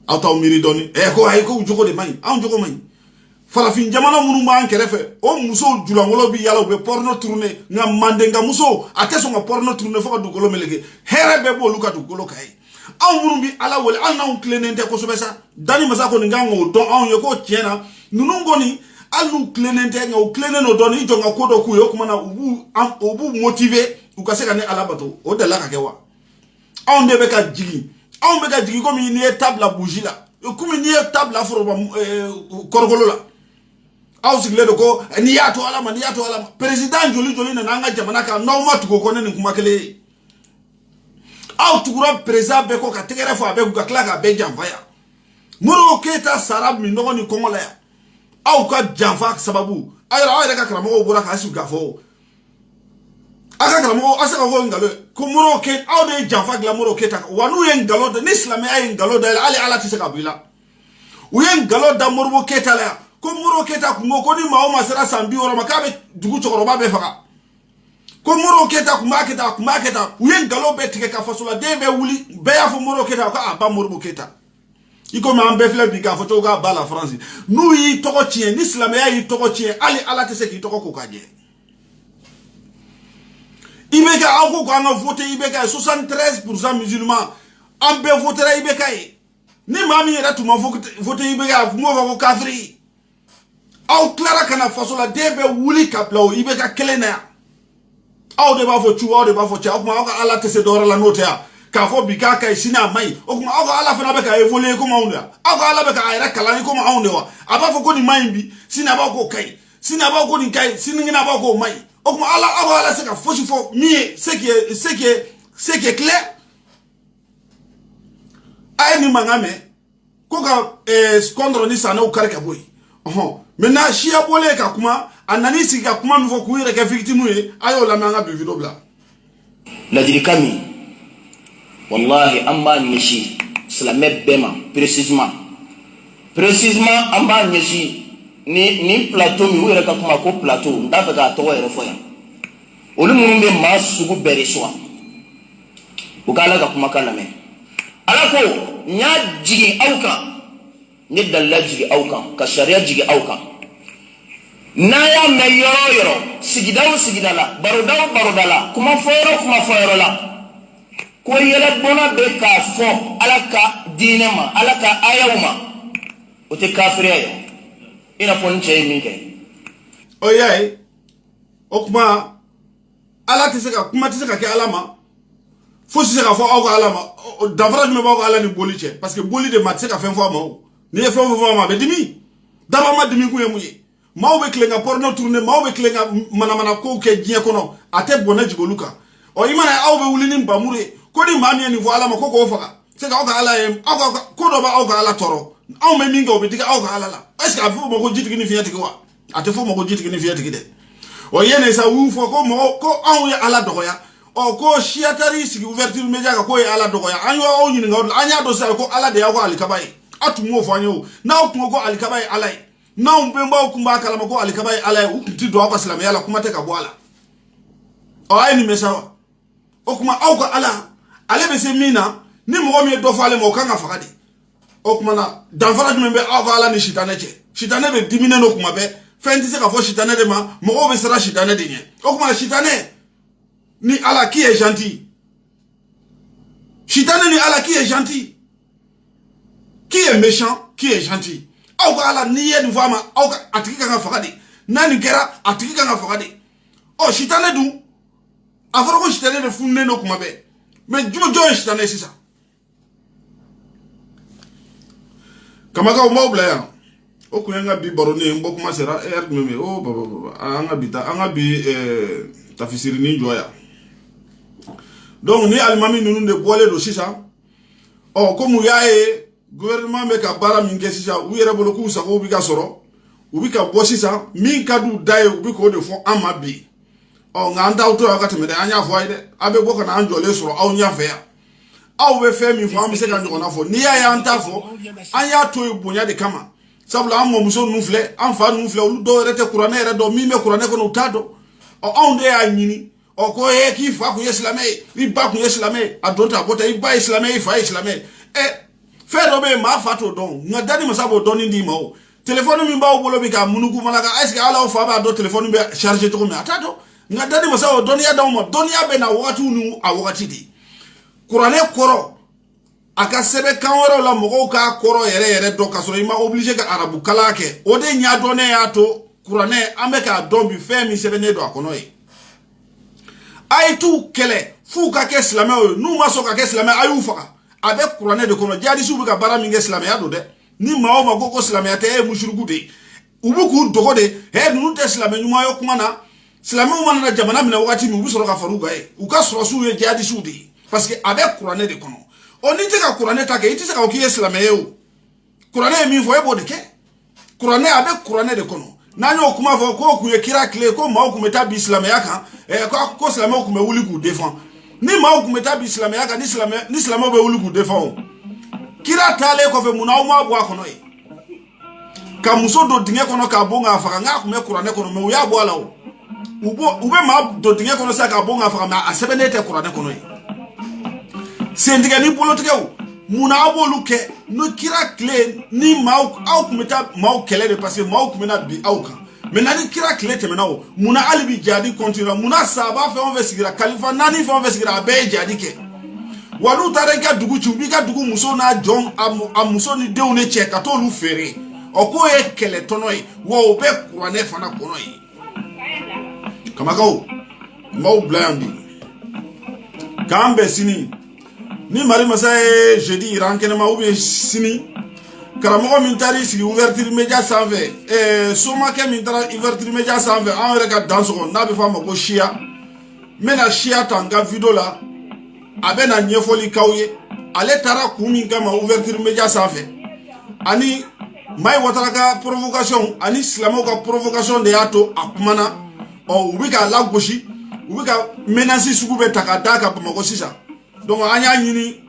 auto miri doni ko ay ko jogo de may an jogo may farafin jamana munu ma an kerefe o muso julangolo bi yalo be porno tourner nga mande nga muso ateso nga porno tourner fo du golo melege here be bo luka du golo kay an munu bi ala wole an na klenente ko sobesa dani masako nga ngo don an yeko tiena nunu ngoni alu klenente nga o kleneno doni jo nga kodo ku yo kuma na obu motiver ukaseka ne ala bato o de la ka kewa On ne veut qu'à digi. On veut qu'à digi comme il y a table à bougie là. Comme il y a table à foro korgolo là. Aw sigle de ko ni ya to alama président joli na nanga jamana ka no ma tuko ko ne kuma kele aw tukura président be ko ka tegere fo abe ka kla ka be jamfaya muro keta sarab mi no ni kongola ya aw ka jamfa sababu ayra ka kramo bura ka su gafo aka kramo asa ko ngalo ko muro ke aw de jamfa gla muro keta wanu yen galo de islam ay ngalo de ali ala tise kabila uyen galo da murbo keta la ko muro keta kungo ko ni mawo masara sambi woro makabe dugu chokoroba be faka ko muro keta kumaketa uyen galo be tike ka fasola de be wuli be ya fo muro keta ko aba murbo keta iko ma ambe fle bi ka foto ga bala France nu yi toko tien ni islam ya yi toko tien ali ala tese ki toko ko kaje ibeka ako ko anga voter ibeka 73% musulmans ambe voter ibeka ni mami era tuma voter ibeka mo ko kafiri aw clara kana fasola debe wuli kapla ibeka kelena aw de ba fo chu aw de ba fo cha ko ma ala tese dora la notea ka fo bika kai sina mai o ko aw ala fana be ka evoluer ko maunda aw ala be ka ayra kala ko maunde wa aba fo ko ni mai bi sina ba ko kai sina ba ko ni kai sina ba ko mai o ko ala aw ala se ka fo chi fo mi ce qui est clair ay ni mangame ko ka skondro ni sana o kareka boy maintenant shia bole ka kuma anani sika kuma mfo kuire ka victime ye ayo la manga be video bla la dirikami wallahi amba nishi slame bema précisément amba nishi ni plateau mi wire ka kuma ko plateau ndafa ka to yere foya olu mumbe masugu bere soa ukala ka kuma kana me alako nya jigi auka ni dalla jigi auka ka sharia jigi auka naya me yoro sigidala barodala kuma foyoro la ko yele bona be ka fo alaka dinema alaka ayawma o te kafiri ayo ina fon che minke o yai o kuma ala te se ka kuma te se ka ke alama fo se ka fo o ka alama davraj me ba ko ala ni boli che parce que boli de mat se ka fen fo ma ni e fo ma be dimi daba ma dimi ku yemuye mawbe klenga porno tourner mawbe klenga mana ko ke jie kono ate bona jigoluka o imana awbe wulini mbamure ko ni mami ni voila ma ko faka se ka o ka ala em ko do ba o ka ala toro aw me minga o be diga o ka ala la est ce que afu mo ko jitigi ni fiyati ko ate fo mo ko jitigi ni fiyati de o yene sa wu fo ko mo ko aw ya ala dogoya o ko shiatari sigi ouverture media ka ko ya ala dogoya anyo o nyini ngawdo anya do sa ko ala de ya ko alikabai atu mo fo anyo na o ko alikabai alai na umpemba kumba kala mako alikabai ala uti do kwa islam yala kuma te ka bwala o ay ni mesawa o kuma au ka ala ale be se mina ni mo mi do fale mo kanga fakadi o kuma na danfara du membe au ala ni shitane be dimine no kuma be fenti se ka fo shitane de ma mo be sera shitane de nye o kuma shitane ni ala qui est gentil shitane ni ala qui est gentil qui est méchant qui est gentil aw ka ala ni yen fama aw ka atikika nga fakadi nani kera atikika nga fakadi o shitane du aforo ko shitane de funne no kuma be mais jumo joy shitane sisa kama ka mo bla ya o ku nga bi barone mbo kuma sera meme o baba anga bi tafsiri ni joya donc ni almami nunu de bolé do sisa o ko mu yae gouvernement me ka bara min ke sisa u yere bolo ku sa ko bi ka soro u bi ka bo sisa min ka du dai u bi ko de fo amabi o nga nda auto ka teme de anya fo ide abe bo kana anjole soro aw nya fe ya aw be fe mi fo am se ka njona fo ni ya anta fo anya to e bonya de kama sabula am mo muso nu fle am fa nu fle u do rete qur'ane re do mi me qur'ane ko no tado o onde ya nyini o ko e ki fa ku islamé i ba ku islamé adonta bota i ba islamé i fa islamé faire be ma fato don nga dani masabo don ndi mawo téléphone mi bawo bolo bi ka munugu malaka est-ce que ala o fa ba do téléphone be charger to mi atato nga dani masabo don ya dawo don ya be na wakati nu a wakati di qur'ane koro aka sebe kanwaro la mogo ka koro yere do ka so ima obligé ka arabu kala ke o de nya donné ya to qur'ane ameka don bi fe mi sebe ne do akono yi ay tu kele fu ka ke silamɛ o n'u ma sɔn ka kɛ silamɛ a y'u faga a bɛ kuranɛ de kɔnɔ jihadisiw bɛ ka baara min kɛ silamɛya don dɛ ni maa o maa ko silamɛya tɛ e ye musuruku de ye u bɛ k'u dogo de ninnu tɛ silamɛ ɲuman ye kuma na silamɛw mana na jamana minɛ wagati min u bɛ sɔrɔ ka fara u kan ye u ka sɔrɔsiw ye jihadisiw de ye parce que a bɛ kuranɛ de kɔnɔ ɔ n'i tɛ ka kuranɛ ta kɛ i tɛ se ka fɔ k'i ye silamɛ ye o kuranɛ ye min fɔ e b'o de kɛ kuranɛ a bɛ kuranɛ de kɔnɔ n'an y'o kuma fɔ k'o kun ye kira tile ko maaw kun bɛ taa bi silamɛya kan ko silamɛw kun bɛ wuli k'u défend ni maaw kun bɛ taa bi silamɛya kan ni silamɛw bɛ wuli k'u défend o kira taalen kɔfɛ mun na aw m'a bɔ a kɔnɔ ye ka muso don dingɛ kɔnɔ k'a bɔ k'a faga n'a kun bɛ kuranɛ kɔnɔ mɛ u y'a bɔ a la o u bɛ maa don dingɛ kɔnɔ sisan k'a bɔ k'a faga mɛ a sɛbɛnnen tɛ kuranɛ kɔnɔ ye sentigɛ ni bolotigɛw mun na aw b'olu kɛ ni kira tile ni aw kun bɛ taa maaw kɛlɛ de parce que maaw kun bɛ na bi aw kan mɛ na ni kira tile tɛmɛna o mun na hali bi jadi continue mun na sahaba fɛn o fɛn sigira kalifa naani fɛn o fɛn sigira a bɛɛ ye jadi kɛ wa n'u taara i ka dugu ci u b'i ka dugu muso n'a jɔn a muso ni denw de cɛ ka t'olu feere o k'o ye kɛlɛ tɔnɔ ye wa o bɛ kuranɛ fana kɔnɔ ye kamakaw n b'aw bila yan bi k'an bɛn sini ni mari masa ye jeudi yira an kɛnɛma ou bien sini karamɔgɔ min taara i sigi ouverture média sanfɛ somakɛ min taara ouverture média sanfɛ an yɛrɛ ka dan sɔgɔ n'a bɛ fɔ a ma ko siya n bɛna siya ta n ka video la a bɛna ɲɛfɔli k'aw ye ale taara kun min kama ouverture média sanfɛ ani Mayi Watara ka provocation ani silamɛw ka provocation de y'a to a kumana u bɛ k'a lagosi u bɛ ka menace sugu bɛ ta k'a d'a kan Bamakɔ sisan donc an y'a ɲini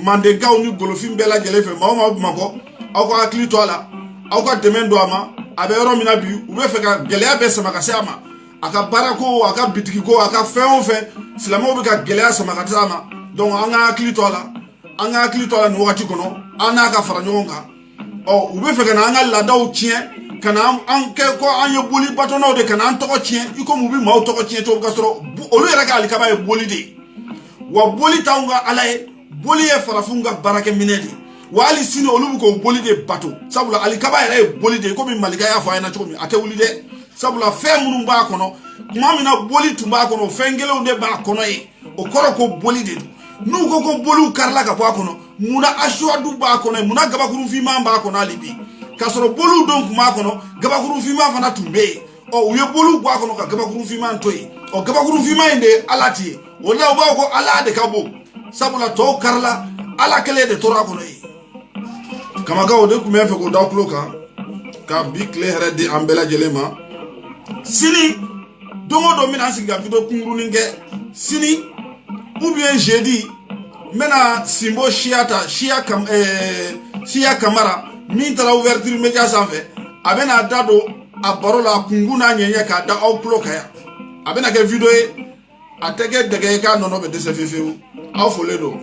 mandenkaw ni golofin bɛɛ lajɛlen fɛ maa o maa Bamakɔ aw ka hakili to a la aw ka dɛmɛ don a ma a bɛ yɔrɔ min na bi u bɛ fɛ ka gɛlɛya bɛɛ sama ka se a ma a ka baara ko a ka bitigi ko a ka fɛn o fɛn silamɛw bɛ ka gɛlɛya sama ka se a ma donc an ka hakili to a la nin wagati kɔnɔ an n'a ka fara ɲɔgɔn kan u bɛ fɛ ka na an ka laadaw tiɲɛ ka na an kɛ ko an ye boli batɔnnaw de ka na an tɔgɔ tiɲɛ i komi u bɛ maaw tɔgɔ tiɲɛ cogo ka sɔrɔ olu yɛrɛ ka alikaba ye boli de ye wa boli t'anw ka ala ye boli ye farafinw ka baarakɛminɛ de wa hali sini olu bɛ k'o boli de bato sabula alikaba yɛrɛ ye boli de ye komi malika y'a fɔ a ɲɛna cogo min a tɛ wuli dɛ sabula fɛn minnu b'a kɔnɔ tuma min na boli tun b'a kɔnɔ fɛn kelenw de b'a kɔnɔ ye o kɔrɔ ko boli de don n'u ko ko boliw karila ka bɔ a kɔnɔ munna asuwadu b'a kɔnɔ yen munna gabakurunfinman b'a kɔnɔ hali bi k'a sɔrɔ boliw don tun b'a kɔnɔ gabakurunfinman fana tun bɛ yen u ye boliw bɔ a kɔnɔ ka gabakurunfinman to yen gabakurunfinman in de ye ala ti ye o la u b'a fɔ ko ala de ka bon sabula tɔw karila ala kelen de tora a kɔnɔ yen kamakaw de tun bɛ fɛ k'o da tulo kan ka bi tile hɛrɛ di an bɛɛ lajɛlen ma sini don o don n bɛna n sigi ka video kunkurunin kɛ sini ou bien jeudi n bɛna Simbo siya ta siya Kamara min taara ouverture média sanfɛ a bɛna da don a baro la kunkun n'a ɲɛɲɛ k'a da aw tulo kan yan a bɛna kɛ video ye a tɛ kɛ dɛgɛ ye k'a nɔnɔ bɛ dɛsɛ fewu aw folen don